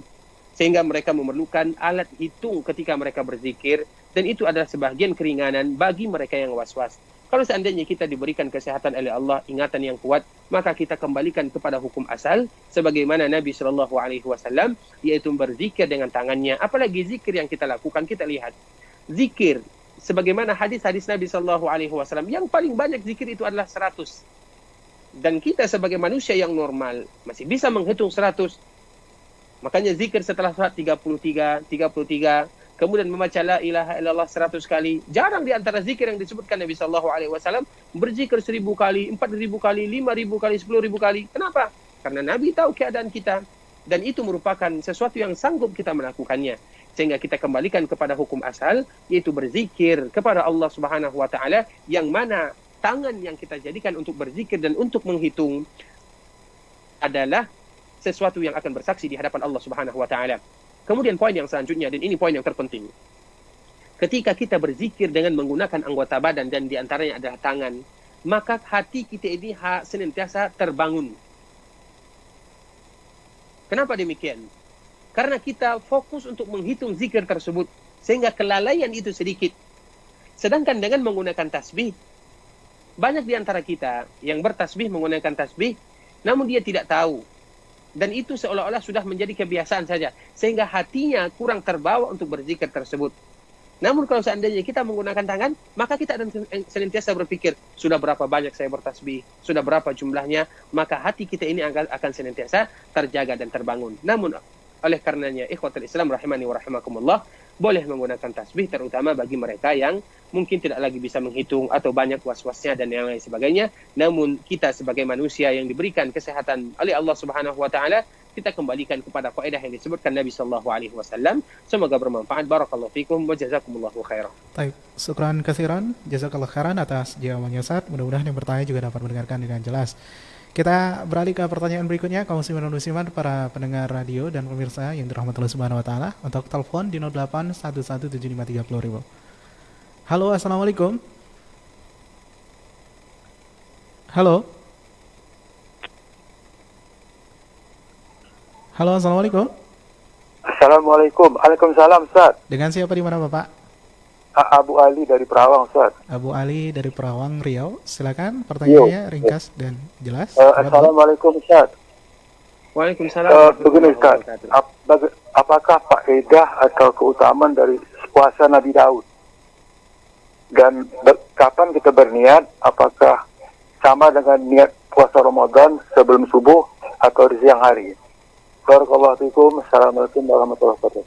sehingga mereka memerlukan alat hitung ketika mereka berzikir, dan itu adalah sebagian keringanan bagi mereka yang was-was. Kalau seandainya kita diberikan kesehatan oleh Allah, ingatan yang kuat, maka kita kembalikan kepada hukum asal, sebagaimana Nabi SAW, yaitu berzikir dengan tangannya. Apalagi zikir yang kita lakukan, kita lihat. Zikir, sebagaimana hadis-hadis Nabi SAW, yang paling banyak zikir itu adalah 100. Dan kita sebagai manusia yang normal, masih bisa menghitung 100. Makanya zikir setelah salat 33, kemudian membaca la ilaha illallah 100 kali. Jarang di antara zikir yang disebutkan Nabi SAW berzikir 1000 kali, 4000 kali, 5000 kali, 10.000 kali. Kenapa? Karena Nabi tahu keadaan kita. Dan itu merupakan sesuatu yang sanggup kita melakukannya. Sehingga kita kembalikan kepada hukum asal, yaitu berzikir kepada Allah Subhanahu wa Ta'ala, yang mana tangan yang kita jadikan untuk berzikir dan untuk menghitung adalah sesuatu yang akan bersaksi di hadapan Allah Subhanahu wa Ta'ala. Kemudian poin yang selanjutnya, dan ini poin yang terpenting. Ketika kita berzikir dengan menggunakan anggota badan dan diantaranya adalah tangan, maka hati kita ini senantiasa terbangun. Kenapa demikian? Karena kita fokus untuk menghitung zikir tersebut, sehingga kelalaian itu sedikit. Sedangkan dengan menggunakan tasbih, banyak di antara kita yang bertasbih menggunakan tasbih, namun dia tidak tahu. Dan itu seolah-olah sudah menjadi kebiasaan saja, sehingga hatinya kurang terbawa untuk berzikir tersebut. Namun kalau seandainya kita menggunakan tangan, maka kita akan senantiasa berpikir, sudah berapa banyak saya bertasbih, sudah berapa jumlahnya, maka hati kita ini akan senantiasa terjaga dan terbangun. Namun oleh karenanya, ikhwatul Islam rahimani wa rahimakumullah, boleh menggunakan tasbih, terutama bagi mereka yang mungkin tidak lagi bisa menghitung atau banyak was-wasnya dan yang lain sebagainya. Namun kita sebagai manusia yang diberikan kesehatan oleh Allah Subhanahu wa Ta'ala, kita kembalikan kepada kaidah yang disebutkan Nabi sallallahu alaihi wasallam. Semoga bermanfaat. Barakallahu fikum wa jazakumullahu khairan. Baik, syukran katsiran, jazakallahu khairan atas jawabannya Ustaz. Mudah-mudahan yang bertanya juga dapat mendengarkan dengan jelas. Kita beralih ke pertanyaan berikutnya, kaum muslimin dan muslimat, para pendengar radio dan pemirsa yang dirahmati Allah Subhanahu wa Ta'ala. Untuk telepon di 08117530.000. Halo, assalamualaikum. Halo. Halo, assalamualaikum. Assalamualaikum. Waalaikumsalam, Ustaz. Dengan siapa di mana Bapak? Abu Ali dari Perawang, Ustaz. Abu Ali dari Perawang, Riau. Silakan pertanyaannya ringkas dan jelas. Assalamualaikum, Ustaz. Waalaikumsalam. Begini, Ustaz. Apakah faedah atau keutamaan dari puasa Nabi Daud? Dan kapan kita berniat? Apakah sama dengan niat puasa Ramadan sebelum subuh atau di siang hari? Barakallahu fikum. Assalamualaikum warahmatullahi wabarakatuh.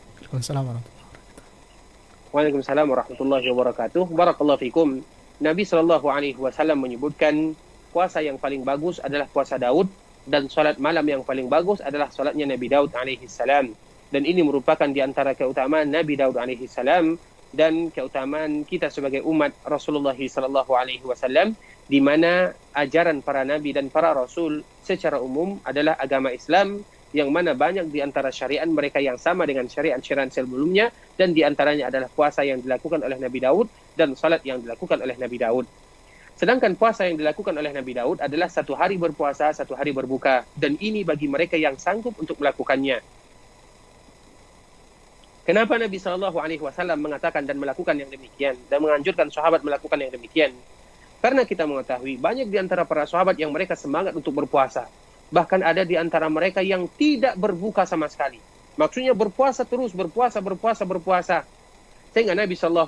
Waalaikumsalam warahmatullahi wabarakatuh. Barakallahu fikum. Nabi SAW menyebutkan puasa yang paling bagus adalah puasa Daud, dan salat malam yang paling bagus adalah salatnya Nabi Daud alaihi salam. Dan ini merupakan di antara keutamaan Nabi Daud alaihi salam dan keutamaan kita sebagai umat Rasulullah SAW, di mana ajaran para nabi dan para rasul secara umum adalah agama Islam, yang mana banyak di antara syariat mereka yang sama dengan syariat-syariat sebelumnya, dan di antaranya adalah puasa yang dilakukan oleh Nabi Daud dan salat yang dilakukan oleh Nabi Daud. Sedangkan puasa yang dilakukan oleh Nabi Daud adalah 1 hari berpuasa, 1 hari berbuka, dan ini bagi mereka yang sanggup untuk melakukannya. Kenapa Nabi SAW mengatakan dan melakukan yang demikian, dan menganjurkan sahabat melakukan yang demikian? Karena kita mengetahui banyak di antara para sahabat yang mereka semangat untuk berpuasa. Bahkan ada di antara mereka yang tidak berbuka sama sekali. Maksudnya berpuasa terus, berpuasa. Sehingga Nabi SAW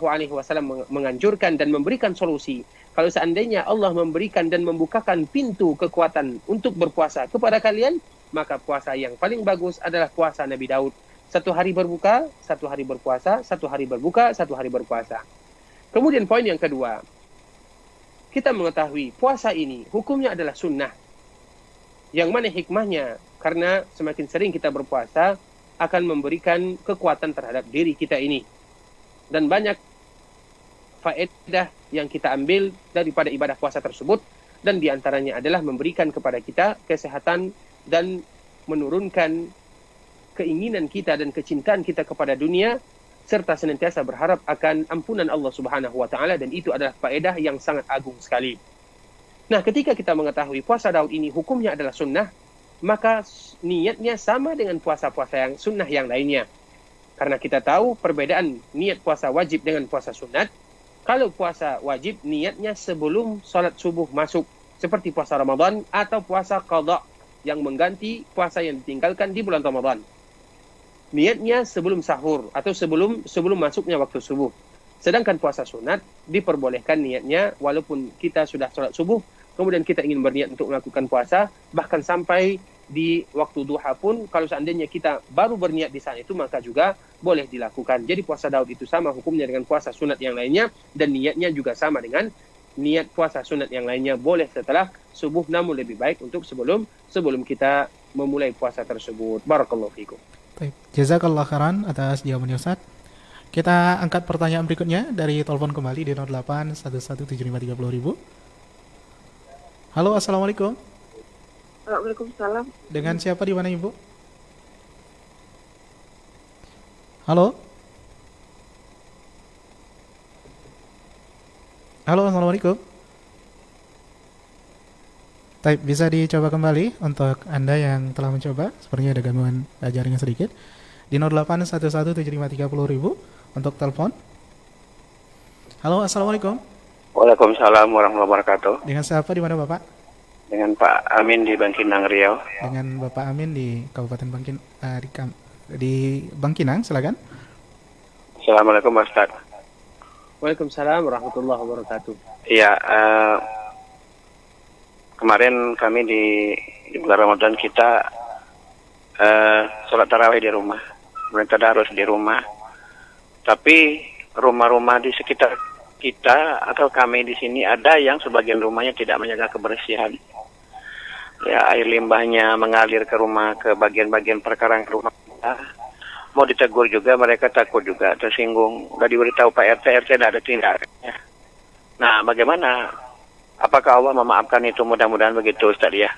menganjurkan dan memberikan solusi. Kalau seandainya Allah memberikan dan membukakan pintu kekuatan untuk berpuasa kepada kalian, maka puasa yang paling bagus adalah puasa Nabi Daud. 1 hari berbuka, 1 hari berpuasa, 1 hari berbuka, 1 hari berpuasa. Kemudian poin yang kedua, kita mengetahui puasa ini hukumnya adalah sunnah. Yang mana hikmahnya? Karena semakin sering kita berpuasa akan memberikan kekuatan terhadap diri kita ini. Dan banyak faedah yang kita ambil daripada ibadah puasa tersebut, dan diantaranya adalah memberikan kepada kita kesehatan dan menurunkan keinginan kita dan kecintaan kita kepada dunia, serta senantiasa berharap akan ampunan Allah Subhanahu wa taala, dan itu adalah faedah yang sangat agung sekali. Nah, ketika kita mengetahui puasa Daud ini hukumnya adalah sunnah, maka niatnya sama dengan puasa-puasa yang sunnah yang lainnya. Karena kita tahu perbedaan niat puasa wajib dengan puasa sunat. Kalau puasa wajib niatnya sebelum salat subuh masuk, seperti puasa Ramadan atau puasa qada yang mengganti puasa yang ditinggalkan di bulan Ramadan. Niatnya sebelum sahur atau sebelum masuknya waktu subuh. Sedangkan puasa sunat diperbolehkan niatnya walaupun kita sudah sholat subuh, kemudian kita ingin berniat untuk melakukan puasa, bahkan sampai di waktu duha pun, kalau seandainya kita baru berniat di saat itu, maka juga boleh dilakukan. Jadi puasa Daud itu sama hukumnya dengan puasa sunat yang lainnya, dan niatnya juga sama dengan niat puasa sunat yang lainnya, boleh setelah subuh, namun lebih baik untuk sebelum kita memulai puasa tersebut. Barakallahu fikum. Baik, jazakallah khairan atas jawabannya Ustaz. Kita angkat pertanyaan berikutnya dari telepon kembali di 08117530.000. Halo, assalamualaikum. Waalaikumsalam. Dengan siapa di mana Ibu? Halo. Halo, assalamualaikum. Baik, bisa dicoba kembali untuk Anda yang telah mencoba. Sepertinya ada gangguan jaringan sedikit. Di 08117530.000 untuk telepon. Halo, assalamualaikum. Waalaikumsalam warahmatullahi wabarakatuh. Dengan siapa di mana Bapak? Dengan Pak Amin di Bangkinang, Riau. Dengan Bapak Amin di Kabupaten di Bangkinang, silakan. Assalamualaikum Ustaz. Waalaikumsalam warahmatullahi wabarakatuh. Iya, kemarin kami di bulan Ramadan kita sholat tarawih di rumah, kemudian tadarus di rumah. Tapi rumah-rumah di sekitar kita atau kami di sini ada yang sebagian rumahnya tidak menjaga kebersihan. Ya, air limbahnya mengalir ke rumah, ke bagian-bagian perkarang rumah kita. Mau ditegur juga, mereka takut juga, tersinggung. Udah diberitahu Pak RT tidak ada tindakannya. Nah, bagaimana? Apakah Allah memaafkan itu? Mudah-mudahan begitu Ustaz ya.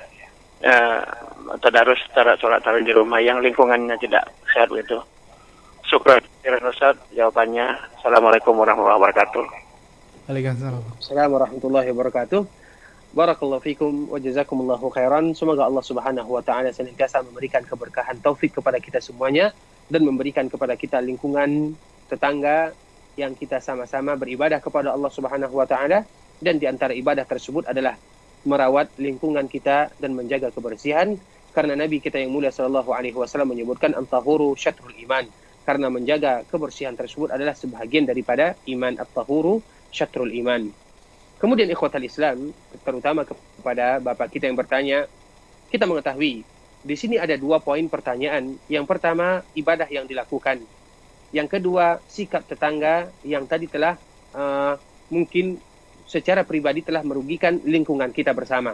Tadarus sholat tarawih di rumah yang lingkungannya tidak sehat begitu. Syukran Ustaz jawabannya. Assalamualaikum warahmatullahi wabarakatuh. Waalaikumsalam. Assalamualaikum warahmatullahi wabarakatuh. Barakallahu fikum wa jazakumullahu khairan. Semoga Allah Subhanahu wa taala senantiasa memberikan keberkahan taufik kepada kita semuanya, dan memberikan kepada kita lingkungan tetangga yang kita sama-sama beribadah kepada Allah Subhanahu wa taala, dan di antara ibadah tersebut adalah merawat lingkungan kita dan menjaga kebersihan, karena Nabi kita yang mulia sallallahu alaihi wasallam menyebutkan at-tahuru syatrul iman, karena menjaga kebersihan tersebut adalah sebahagian daripada iman. At-tahuru syatrul iman. Kemudian ikhwatal Islam, terutama kepada Bapak kita yang bertanya, kita mengetahui di sini ada 2 poin pertanyaan. Yang pertama, ibadah yang dilakukan. Yang kedua, sikap tetangga yang tadi telah mungkin secara pribadi telah merugikan lingkungan kita bersama.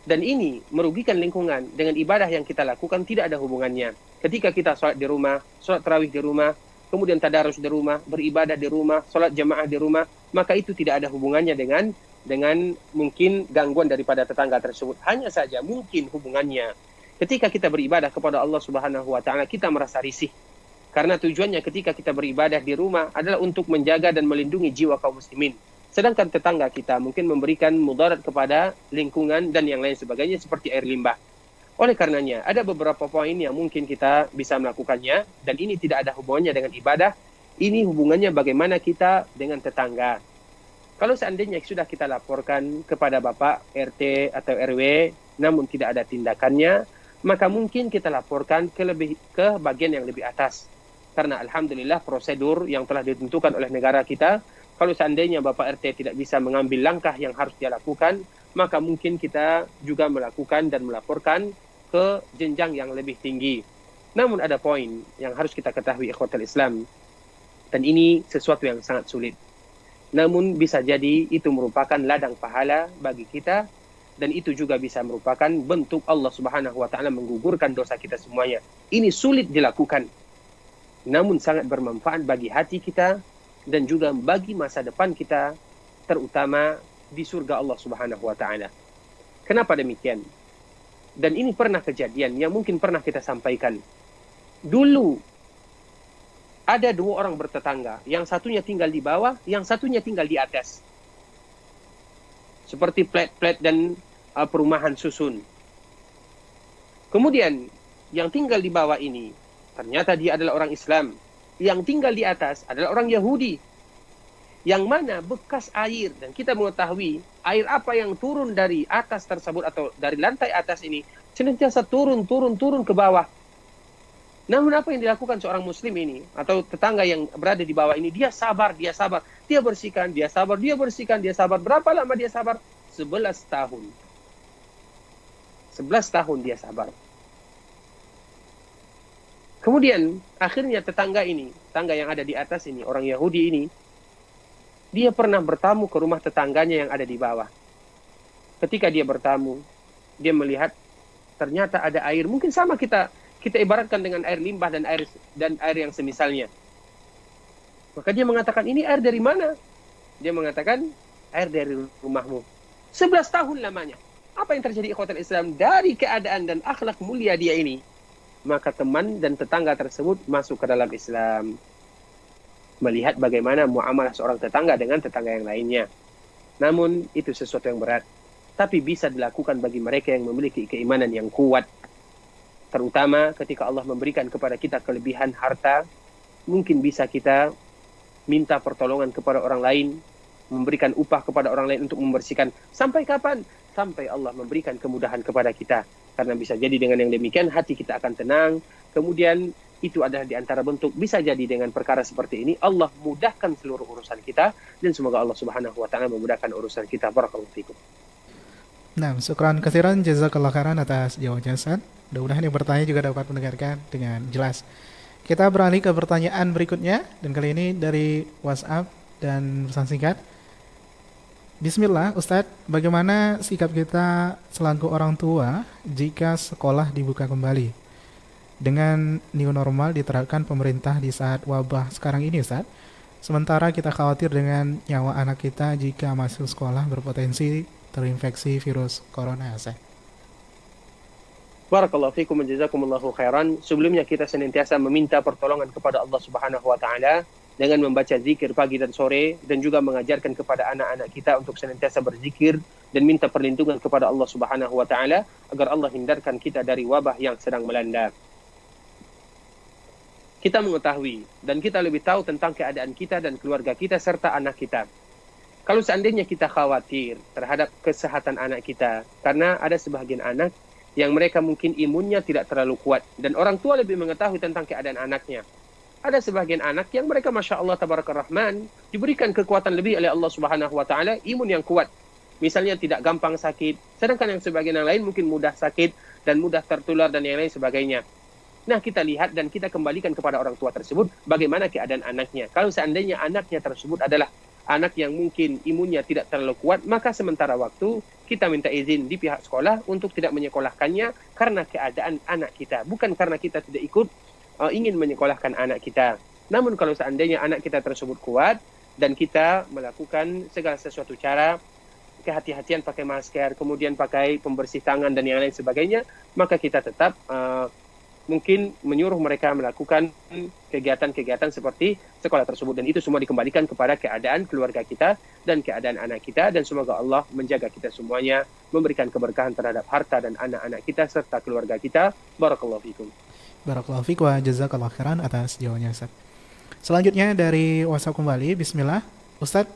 Dan ini merugikan lingkungan dengan ibadah yang kita lakukan tidak ada hubungannya. Ketika kita sholat di rumah, sholat tarawih di rumah, kemudian tadarus di rumah, beribadah di rumah, sholat jamaah di rumah, maka itu tidak ada hubungannya dengan mungkin gangguan daripada tetangga tersebut. Hanya saja mungkin hubungannya ketika kita beribadah kepada Allah Subhanahu wa taala, kita merasa risih. Karena tujuannya ketika kita beribadah di rumah adalah untuk menjaga dan melindungi jiwa kaum muslimin. Sedangkan tetangga kita mungkin memberikan mudarat kepada lingkungan dan yang lain sebagainya seperti air limbah. Oleh karenanya, ada beberapa poin yang mungkin kita bisa melakukannya, dan ini tidak ada hubungannya dengan ibadah. Ini hubungannya bagaimana kita dengan tetangga. Kalau seandainya sudah kita laporkan kepada Bapak RT atau RW, namun tidak ada tindakannya, maka mungkin kita laporkan ke bagian yang lebih atas. Karena alhamdulillah prosedur yang telah ditentukan oleh negara kita, kalau seandainya Bapak RT tidak bisa mengambil langkah yang harus dia lakukan, maka mungkin kita juga melakukan dan melaporkan ke jenjang yang lebih tinggi. Namun ada poin yang harus kita ketahui ikhwatal Islam, dan ini sesuatu yang sangat sulit. Namun bisa jadi itu merupakan ladang pahala bagi kita, dan itu juga bisa merupakan bentuk Allah Subhanahu wa taala menggugurkan dosa kita semuanya. Ini sulit dilakukan, namun sangat bermanfaat bagi hati kita dan juga bagi masa depan kita, terutama di surga Allah Subhanahu wa taala. Kenapa demikian? Dan ini pernah kejadian yang mungkin pernah kita sampaikan. Dulu ada 2 orang bertetangga, yang satunya tinggal di bawah, yang satunya tinggal di atas. Seperti flat-flat dan perumahan susun. Kemudian yang tinggal di bawah ini ternyata dia adalah orang Islam. Yang tinggal di atas adalah orang Yahudi. Yang mana bekas air, dan kita mengetahui air apa yang turun dari atas tersebut atau dari lantai atas ini senantiasa turun ke bawah. Namun apa yang dilakukan seorang muslim ini atau tetangga yang berada di bawah ini, dia sabar. Dia bersihkan, dia sabar. Berapa lama dia sabar? 11 tahun. 11 tahun dia sabar. Kemudian akhirnya tetangga yang ada di atas ini, orang Yahudi ini, dia pernah bertamu ke rumah tetangganya yang ada di bawah. Ketika dia bertamu, dia melihat ternyata ada air, mungkin sama kita ibaratkan dengan air limbah dan air yang semisalnya. Maka dia mengatakan, ini air dari mana? Dia mengatakan, air dari rumahmu. 11 tahun lamanya. Apa yang terjadi ikhwatul Islam? Dari keadaan dan akhlak mulia dia ini, maka teman dan tetangga tersebut masuk ke dalam Islam. Melihat bagaimana muamalah seorang tetangga dengan tetangga yang lainnya. Namun itu sesuatu yang berat. Tapi bisa dilakukan bagi mereka yang memiliki keimanan yang kuat. Terutama ketika Allah memberikan kepada kita kelebihan harta, mungkin bisa kita minta pertolongan kepada orang lain, memberikan upah kepada orang lain untuk membersihkan. Sampai kapan? Sampai Allah memberikan kemudahan kepada kita. Karena bisa jadi dengan yang demikian hati kita akan tenang. Kemudian itu adalah di antara bentuk, bisa jadi dengan perkara seperti ini Allah mudahkan seluruh urusan kita, dan semoga Allah Subhanahu wa taala memudahkan urusan kita. Barakallahu fikum. Nah, syukran katsiran, jazakallahu khairan atas jawabannya Ustaz. Mudah-mudahan yang bertanya juga dapat mendengarkan dengan jelas. Kita beralih ke pertanyaan berikutnya, dan kali ini dari WhatsApp dan pesan singkat. Bismillah, Ustadz, bagaimana sikap kita selaku orang tua jika sekolah dibuka kembali? Dengan new normal diterapkan pemerintah di saat wabah sekarang ini, Ustadz. Sementara kita khawatir dengan nyawa anak kita jika masuk sekolah berpotensi terinfeksi virus corona, Ustadz. Barakallahu fikum wa jazakumullahu khairan. Sebelumnya kita senantiasa meminta pertolongan kepada Allah Subhanahu wa taala dengan membaca zikir pagi dan sore, dan juga mengajarkan kepada anak-anak kita untuk senantiasa berzikir dan minta perlindungan kepada Allah Subhanahu wa taala agar Allah hindarkan kita dari wabah yang sedang melanda. Kita mengetahui dan kita lebih tahu tentang keadaan kita dan keluarga kita serta anak kita. Kalau seandainya kita khawatir terhadap kesehatan anak kita, karena ada sebagian anak yang mereka mungkin imunnya tidak terlalu kuat dan orang tua lebih mengetahui tentang keadaan anaknya. Ada sebagian anak yang mereka Masya Allah Tabarakar Rahman diberikan kekuatan lebih oleh Allah Subhanahu wa taala, imun yang kuat. Misalnya tidak gampang sakit, sedangkan yang sebagian yang lain mungkin mudah sakit dan mudah tertular dan yang lain sebagainya. Nah, kita lihat dan kita kembalikan kepada orang tua tersebut bagaimana keadaan anaknya. Kalau seandainya anaknya tersebut adalah anak yang mungkin imunnya tidak terlalu kuat, maka sementara waktu kita minta izin di pihak sekolah untuk tidak menyekolahkannya karena keadaan anak kita, bukan karena kita tidak ikut ingin menyekolahkan anak kita. Namun kalau seandainya anak kita tersebut kuat dan kita melakukan segala sesuatu cara, kehati-hatian pakai masker, kemudian pakai pembersih tangan dan yang lain sebagainya, maka kita tetap mungkin menyuruh mereka melakukan kegiatan-kegiatan seperti sekolah tersebut, dan itu semua dikembalikan kepada keadaan keluarga kita dan keadaan anak kita, dan semoga Allah menjaga kita semuanya, memberikan keberkahan terhadap harta dan anak-anak kita serta keluarga kita. Barakallahu fikum. Barakallahu fikum wa jazakallahu khairan atas jawabannya, Ustaz. Selanjutnya dari WhatsApp kembali. Bismillah, Ustaz,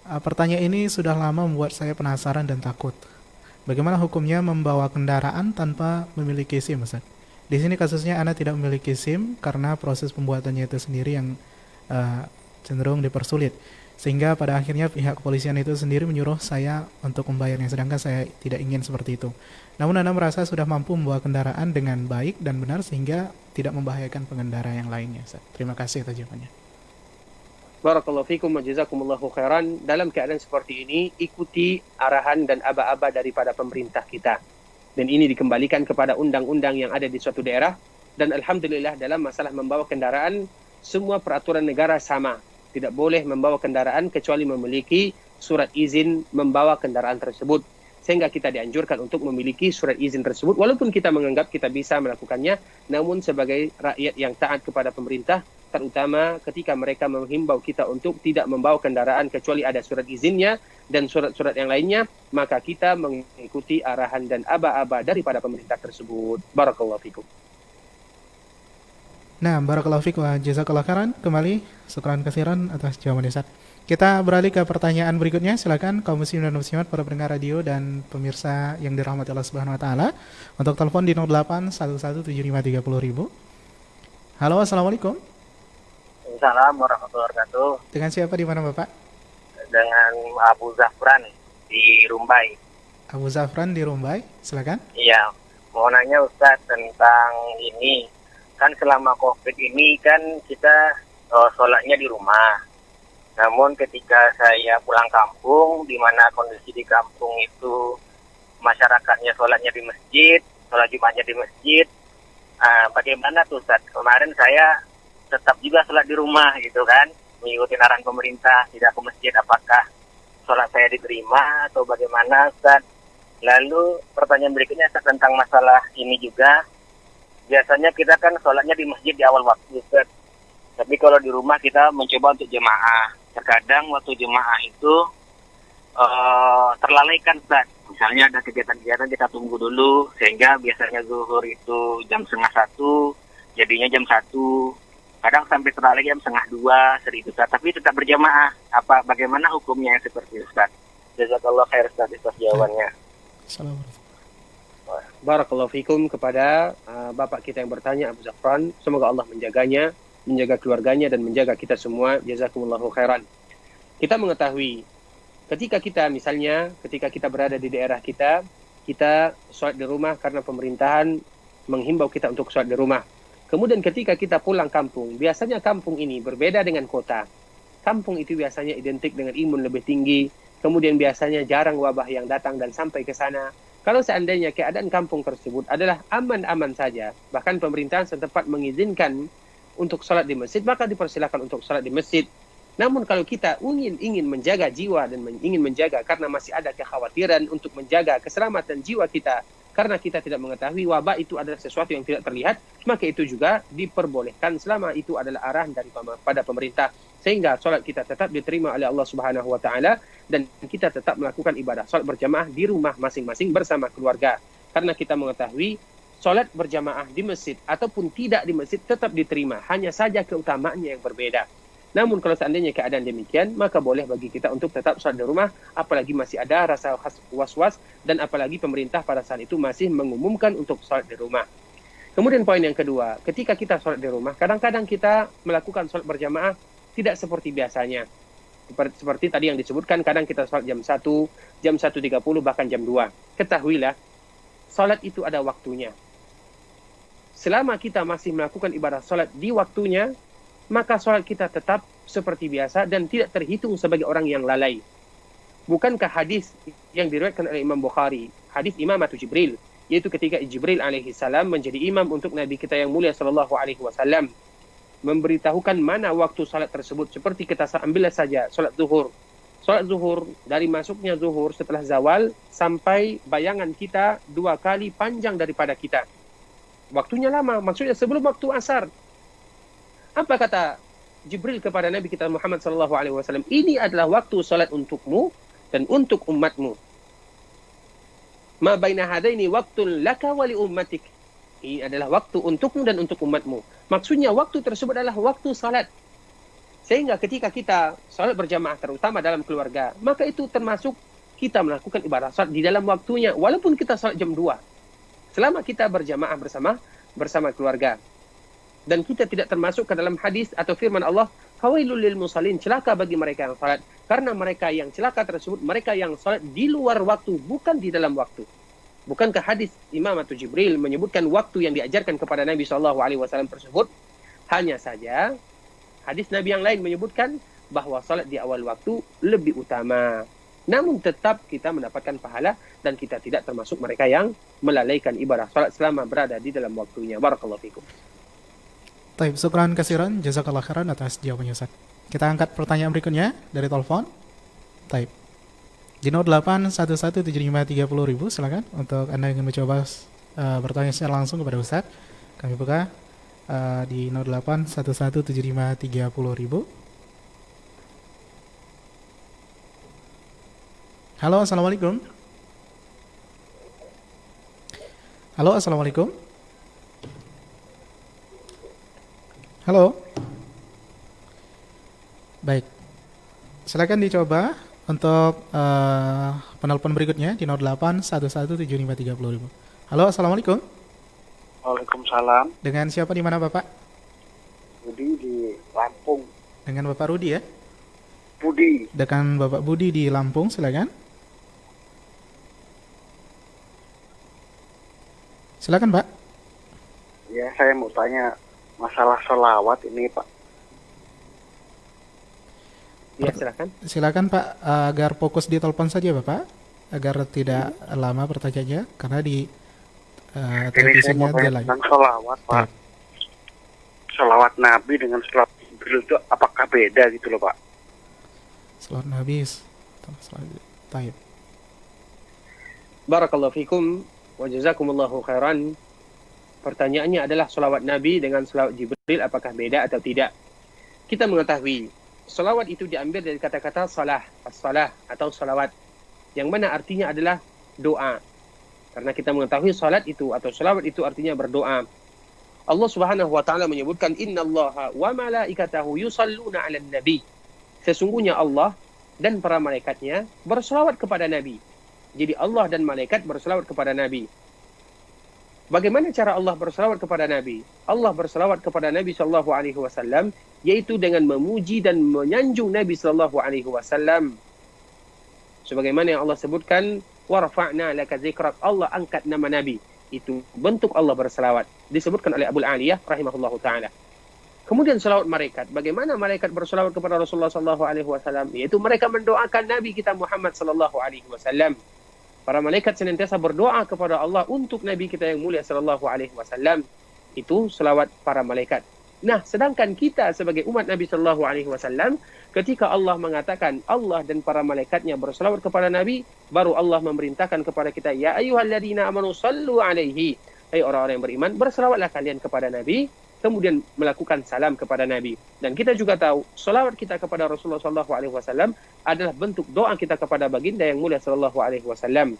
pertanyaan ini sudah lama membuat saya penasaran dan takut. Bagaimana hukumnya membawa kendaraan tanpa memiliki SIM, Ustaz? Di sini kasusnya Anda tidak memiliki SIM karena proses pembuatannya itu sendiri yang cenderung dipersulit. Sehingga pada akhirnya pihak kepolisian itu sendiri menyuruh saya untuk membayarnya, sedangkan saya tidak ingin seperti itu. Namun Anda merasa sudah mampu membawa kendaraan dengan baik dan benar sehingga tidak membahayakan pengendara yang lainnya, Ustaz. Terima kasih atas jawabannya. Barakallahu fikum wa jazakumullahu khairan. Dalam keadaan seperti ini, ikuti arahan dan aba-aba daripada pemerintah kita. Dan ini dikembalikan kepada undang-undang yang ada di suatu daerah. Dan alhamdulillah dalam masalah membawa kendaraan, semua peraturan negara sama. Tidak boleh membawa kendaraan kecuali memiliki surat izin membawa kendaraan tersebut. sehingga kita dianjurkan untuk memiliki surat izin tersebut, walaupun kita menganggap kita bisa melakukannya, namun sebagai rakyat yang taat kepada pemerintah, terutama ketika mereka menghimbau kita untuk tidak membawa kendaraan kecuali ada surat izinnya dan surat-surat yang lainnya, maka kita mengikuti arahan dan aba-aba daripada pemerintah tersebut. Barakallahu fikum. Nah, barakallahu fiik wa jazakallahu khairan. Kembali, syukran kasiran atas jawaban Ustaz. Kita beralih ke pertanyaan berikutnya. Silakan kaum muslimin dan muslimat, para pendengar radio dan pemirsa yang dirahmati Allah Subhanahu wa taala, untuk telepon di 08117530.000. Halo, assalamualaikum. Assalamualaikum warahmatullahi wabarakatuh. Dengan siapa, di mana Bapak? Dengan Abu Zafran di Rumbai. Abu Zafran di Rumbai, silakan. Iya, mau nanya Ustaz tentang ini. Kan selama COVID ini kan kita sholatnya di rumah. Namun ketika saya pulang kampung, di mana kondisi di kampung itu masyarakatnya sholatnya di masjid, sholat Jumatnya di masjid, bagaimana tuh Ustaz? Kemarin saya tetap juga sholat di rumah gitu kan, mengikuti arahan pemerintah, tidak ke masjid, apakah sholat saya diterima atau bagaimana Ustaz? Lalu pertanyaan berikutnya Ustaz, tentang masalah ini juga. Biasanya kita kan sholatnya di masjid di awal waktu Ustaz, tapi kalau di rumah kita mencoba untuk jemaah. Terkadang waktu jemaah itu terlalaikan Ustaz. Misalnya ada kegiatan-kegiatan kita tunggu dulu, sehingga biasanya zuhur itu jam 12:30, jadinya jam 1. Kadang sampai terlalai jam 1:30, seribu Ustaz. Tapi tetap berjamaah. Bagaimana hukumnya yang seperti Ustaz? Jazakallah khair Ustaz atas jawabannya. Assalamualaikum. Barakallahu fikum kepada Bapak kita yang bertanya, Abu Zafran. Semoga Allah menjaganya, menjaga keluarganya, dan menjaga kita semua. Jazakumullahu khairan. Kita mengetahui ketika kita berada di daerah kita sholat di rumah karena pemerintahan menghimbau kita untuk sholat di rumah. Kemudian ketika kita pulang kampung, biasanya kampung ini berbeda dengan kota. Kampung itu biasanya identik dengan imun lebih tinggi, kemudian biasanya jarang wabah yang datang dan sampai ke sana. Kalau seandainya keadaan kampung tersebut adalah aman-aman saja, bahkan pemerintahan setempat mengizinkan untuk sholat di masjid, maka dipersilakan untuk sholat di masjid. Namun kalau kita ingin menjaga jiwa dan ingin menjaga karena masih ada kekhawatiran untuk menjaga keselamatan jiwa kita, karena kita tidak mengetahui wabah itu adalah sesuatu yang tidak terlihat, maka itu juga diperbolehkan selama itu adalah arahan daripada pemerintah, sehingga sholat kita tetap diterima oleh Allah Subhanahu wa taala dan kita tetap melakukan ibadah sholat berjamaah di rumah masing-masing bersama keluarga. Karena kita mengetahui sholat berjamaah di masjid ataupun tidak di masjid tetap diterima, hanya saja keutamaannya yang berbeda. Namun kalau seandainya keadaan demikian, maka boleh bagi kita untuk tetap sholat di rumah, apalagi masih ada rasa was-was, dan apalagi pemerintah pada saat itu masih mengumumkan untuk sholat di rumah. Kemudian poin yang kedua, ketika kita sholat di rumah, kadang-kadang kita melakukan sholat berjamaah tidak seperti biasanya. Seperti tadi yang disebutkan, kadang kita sholat jam 1, jam 1.30, bahkan jam 2. Ketahuilah, sholat itu ada waktunya. Selama kita masih melakukan ibadah sholat di waktunya, maka sholat kita tetap seperti biasa dan tidak terhitung sebagai orang yang lalai. Bukankah hadis yang diriwayatkan oleh Imam Bukhari, hadis Imamatu Jibril, yaitu ketika Jibril alaihi salam menjadi imam untuk Nabi kita yang mulia sallallahu alaihi wasallam, memberitahukan mana waktu sholat tersebut. Seperti kita ambillah saja sholat zuhur. Sholat zuhur, dari masuknya zuhur setelah zawal sampai bayangan kita 2 kali panjang daripada kita. Waktunya lama, maksudnya sebelum waktu asar. Apa kata Jibril kepada Nabi kita Muhammad SAW? Ini adalah waktu salat untukmu dan untuk umatmu. Ma baina hadaini waktun laka wa li ummatik. Ini adalah waktu untukmu dan untuk umatmu. Maksudnya waktu tersebut adalah waktu salat. Sehingga ketika kita salat berjamaah terutama dalam keluarga, maka itu termasuk kita melakukan ibadah salat di dalam waktunya walaupun kita salat jam 2. Selama kita berjamaah bersama keluarga. Dan kita tidak termasuk ke dalam hadis atau firman Allah, fawailul lil musallin, celaka bagi mereka yang salat. Karena mereka yang celaka tersebut, mereka yang salat di luar waktu, bukan di dalam waktu. Bukankah hadis Imam atau Jibril menyebutkan waktu yang diajarkan kepada Nabi SAW tersebut? Hanya saja, hadis Nabi yang lain menyebutkan bahwa salat di awal waktu lebih utama. Namun tetap kita mendapatkan pahala dan kita tidak termasuk mereka yang melalaikan ibadah salat selama berada di dalam waktunya. Barakallahu fikum. Taib, syukran kasiran, jazakallah khairan atas jawabannya Ustaz. Kita angkat pertanyaan berikutnya dari telepon. Taib. Di 08117530.000 silakan untuk Anda yang ingin mencoba bertanya secara langsung kepada Ustaz. Kami buka di 08117530.000. Halo, assalamualaikum. Halo, assalamualaikum. Halo. Baik. Silakan dicoba untuk penelpon berikutnya di 08117530.000. Halo, assalamualaikum. Waalaikumsalam. Dengan siapa di mana Bapak? Budi di Lampung. Dengan Bapak Rudi ya? Budi. Dengan Bapak Budi di Lampung, silakan. Silakan Pak. Ya, saya mau tanya masalah sholawat ini Pak. Ya, silakan. Silakan Pak, agar fokus di telepon saja Bapak, agar tidak lama pertanyaannya, karena di televisinya dia lagi. Tentang sholawat Pak. Sholawat Nabi dengan sholawat Jibril itu apakah beda gitu loh Pak? Sholawat Nabi. Taib. Barakallahu fikum wa jazakumullahu khairan. Pertanyaannya adalah sholawat Nabi dengan sholawat Jibril apakah beda atau tidak? Kita mengetahui sholawat itu diambil dari kata-kata salah, as-salah atau sholawat, yang mana artinya adalah doa. Karena kita mengetahui salat itu atau sholawat itu artinya berdoa. Allah Subhanahu wa taala menyebutkan innallaha wa malaikatahu yusalluna 'alan nabi. Sesungguhnya Allah dan para malaikatnya berselawat kepada Nabi. Jadi Allah dan malaikat berselawat kepada Nabi. Bagaimana cara Allah berselawat kepada Nabi? Allah berselawat kepada Nabi sallallahu alaihi wasallam yaitu dengan memuji dan menyanjung Nabi sallallahu alaihi wasallam. Sebagaimana yang Allah sebutkan, wa rafa'na laka dzikrak, Allah angkat nama Nabi. Itu bentuk Allah berselawat. Disebutkan oleh Abu Aliyah rahimahullahu taala. Kemudian selawat malaikat. Bagaimana malaikat berselawat kepada Rasulullah sallallahu alaihi wasallam? Yaitu mereka mendoakan Nabi kita Muhammad sallallahu alaihi wasallam. Para malaikat senantiasa berdoa kepada Allah untuk Nabi kita yang mulia sallallahu alaihi wasallam. Itu selawat para malaikat. Nah, sedangkan kita sebagai umat Nabi sallallahu alaihi wasallam, ketika Allah mengatakan Allah dan para malaikatnya berselawat kepada Nabi, baru Allah memerintahkan kepada kita, ya ayyuhalladzina amanu sallu alaihi. Hai orang-orang yang beriman, berselawatlah kalian kepada Nabi, kemudian melakukan salam kepada Nabi. Dan kita juga tahu, selawat kita kepada Rasulullah sallallahu alaihi wasallam adalah bentuk doa kita kepada baginda yang mulia sallallahu alaihi wasallam.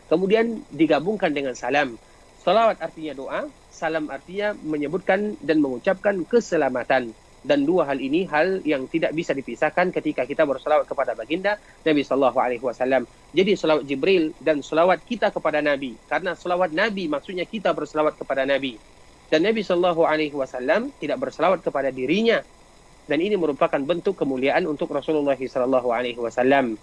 Kemudian digabungkan dengan salam. Selawat artinya doa, salam artinya menyebutkan dan mengucapkan keselamatan. Dan dua hal ini hal yang tidak bisa dipisahkan ketika kita berselawat kepada baginda Nabi sallallahu alaihi wasallam. Jadi selawat Jibril dan selawat kita kepada Nabi. Karena selawat Nabi maksudnya kita berselawat kepada Nabi. Dan Nabi sallallahu alaihi wasallam tidak berselawat kepada dirinya. Dan ini merupakan bentuk kemuliaan untuk Rasulullah sallallahu alaihi wasallam.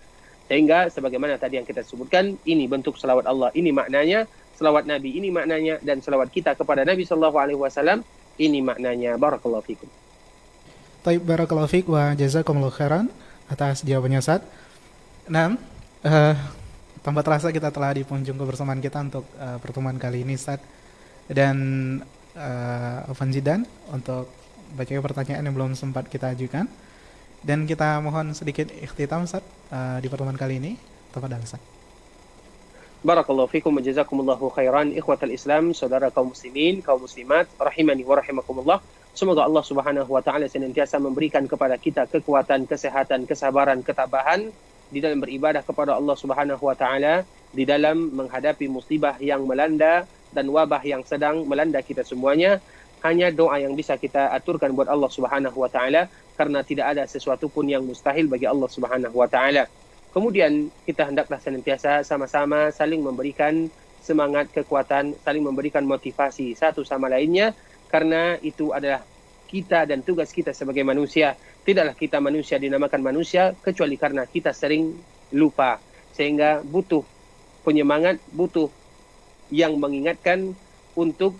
Sehingga sebagaimana tadi yang kita sebutkan, ini bentuk selawat Allah, ini maknanya, selawat Nabi ini maknanya, dan selawat kita kepada Nabi sallallahu alaihi wasallam ini maknanya. Barakallahu fikum. Taib, barakallahu fiik wa jazakumullahu khairan atas jawabannya Ustaz. Nah, tanpa terasa kita telah di penghujung kebersamaan kita untuk pertemuan kali ini Ustaz. Dan Afwan Zidan untuk baca pertanyaan yang belum sempat kita ajukan. Dan kita mohon sedikit ikhtitam Ustaz di pertemuan kali ini. Tafadhal Ustaz. Barakallahu fikum wa jazakumullahu khairan ikhwatal Islam, saudara kaum muslimin, kaum muslimat, rahimani wa rahimakumullah. Semoga Allah Subhanahu wa taala senantiasa memberikan kepada kita kekuatan, kesehatan, kesabaran, ketabahan di dalam beribadah kepada Allah Subhanahu wa taala, di dalam menghadapi musibah yang melanda dan wabah yang sedang melanda kita semuanya. Hanya doa yang bisa kita aturkan buat Allah Subhanahu wa taala, karena tidak ada sesuatu pun yang mustahil bagi Allah Subhanahu wa taala. Kemudian kita hendaklah senantiasa sama-sama saling memberikan semangat, kekuatan, saling memberikan motivasi satu sama lainnya, karena itu adalah kita dan tugas kita sebagai manusia. Tidaklah kita manusia dinamakan manusia kecuali karena kita sering lupa, sehingga butuh penyemangat, butuh yang mengingatkan untuk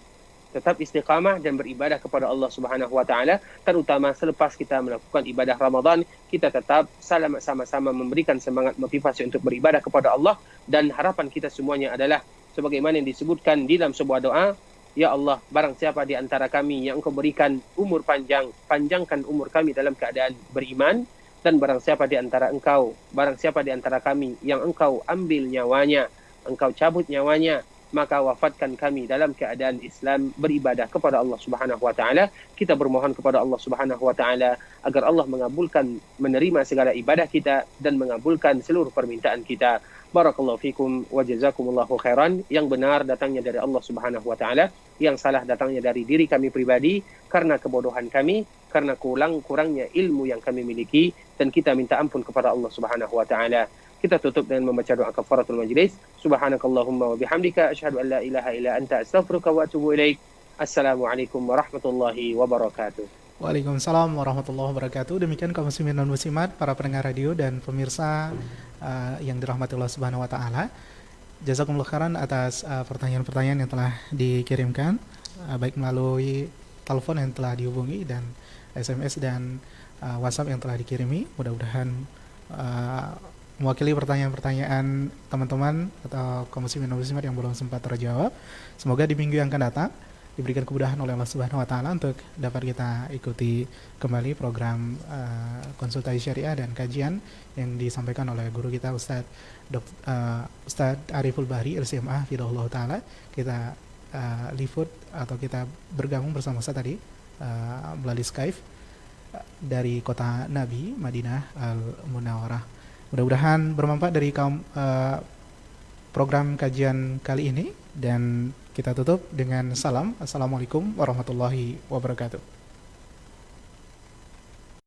tetap istiqamah dan beribadah kepada Allah Subhanahu wa taala, terutama selepas kita melakukan ibadah Ramadan, kita tetap sama-sama memberikan semangat motivasi untuk beribadah kepada Allah. Dan harapan kita semuanya adalah sebagaimana yang disebutkan di dalam sebuah doa, ya Allah, barang siapa di antara kami yang Engkau berikan umur panjang, panjangkan umur kami dalam keadaan beriman, Dan barang siapa di antara engkau, barang siapa di antara kami yang engkau ambil nyawanya, engkau cabut nyawanya, maka wafatkan kami dalam keadaan Islam, beribadah kepada Allah Subhanahu wa taala. Kita bermohon kepada Allah Subhanahu wa taala agar Allah mengabulkan, menerima segala ibadah kita dan mengabulkan seluruh permintaan kita. Barakallahu fikum wa jazakumullahu khairan. Yang benar datangnya dari Allah Subhanahu wa taala, yang salah datangnya dari diri kami pribadi karena kebodohan kami, karena kurangnya ilmu yang kami miliki, dan kita minta ampun kepada Allah Subhanahu wa taala. Kita tutup dengan membaca doa kafaratul majlis. Subhanakallahumma wa bihamdika asyhadu an la ilaha illa anta astaghfiruka wa atubu ilaik. Assalamualaikum warahmatullahi wabarakatuh. Waalaikumsalam warahmatullahi wabarakatuh. Demikian kaum muslimin dan muslimat, para pendengar radio dan pemirsa yang dirahmati Allah Subhanahu wa taala. Jazakumullah khairan atas pertanyaan-pertanyaan yang telah dikirimkan, baik melalui telepon yang telah dihubungi dan SMS dan WhatsApp yang telah dikirimi. Mudah-mudahan mewakili pertanyaan-pertanyaan teman-teman atau kaum muslimin dan muslimat yang belum sempat terjawab. Semoga di minggu yang akan datang diberikan kemudahan oleh Allah Subhanahu wa taala untuk dapat kita ikuti kembali program konsultasi syariah dan kajian yang disampaikan oleh guru kita Ustadz Ariful Bahri LCMA Fidahullah taala. Kita liput atau kita bergabung bersama Ustadz tadi melalui Skype dari kota Nabi Madinah Al-Munawwarah. Mudah-mudahan bermanfaat dari program kajian kali ini, dan kita tutup dengan salam. Assalamualaikum warahmatullahi wabarakatuh.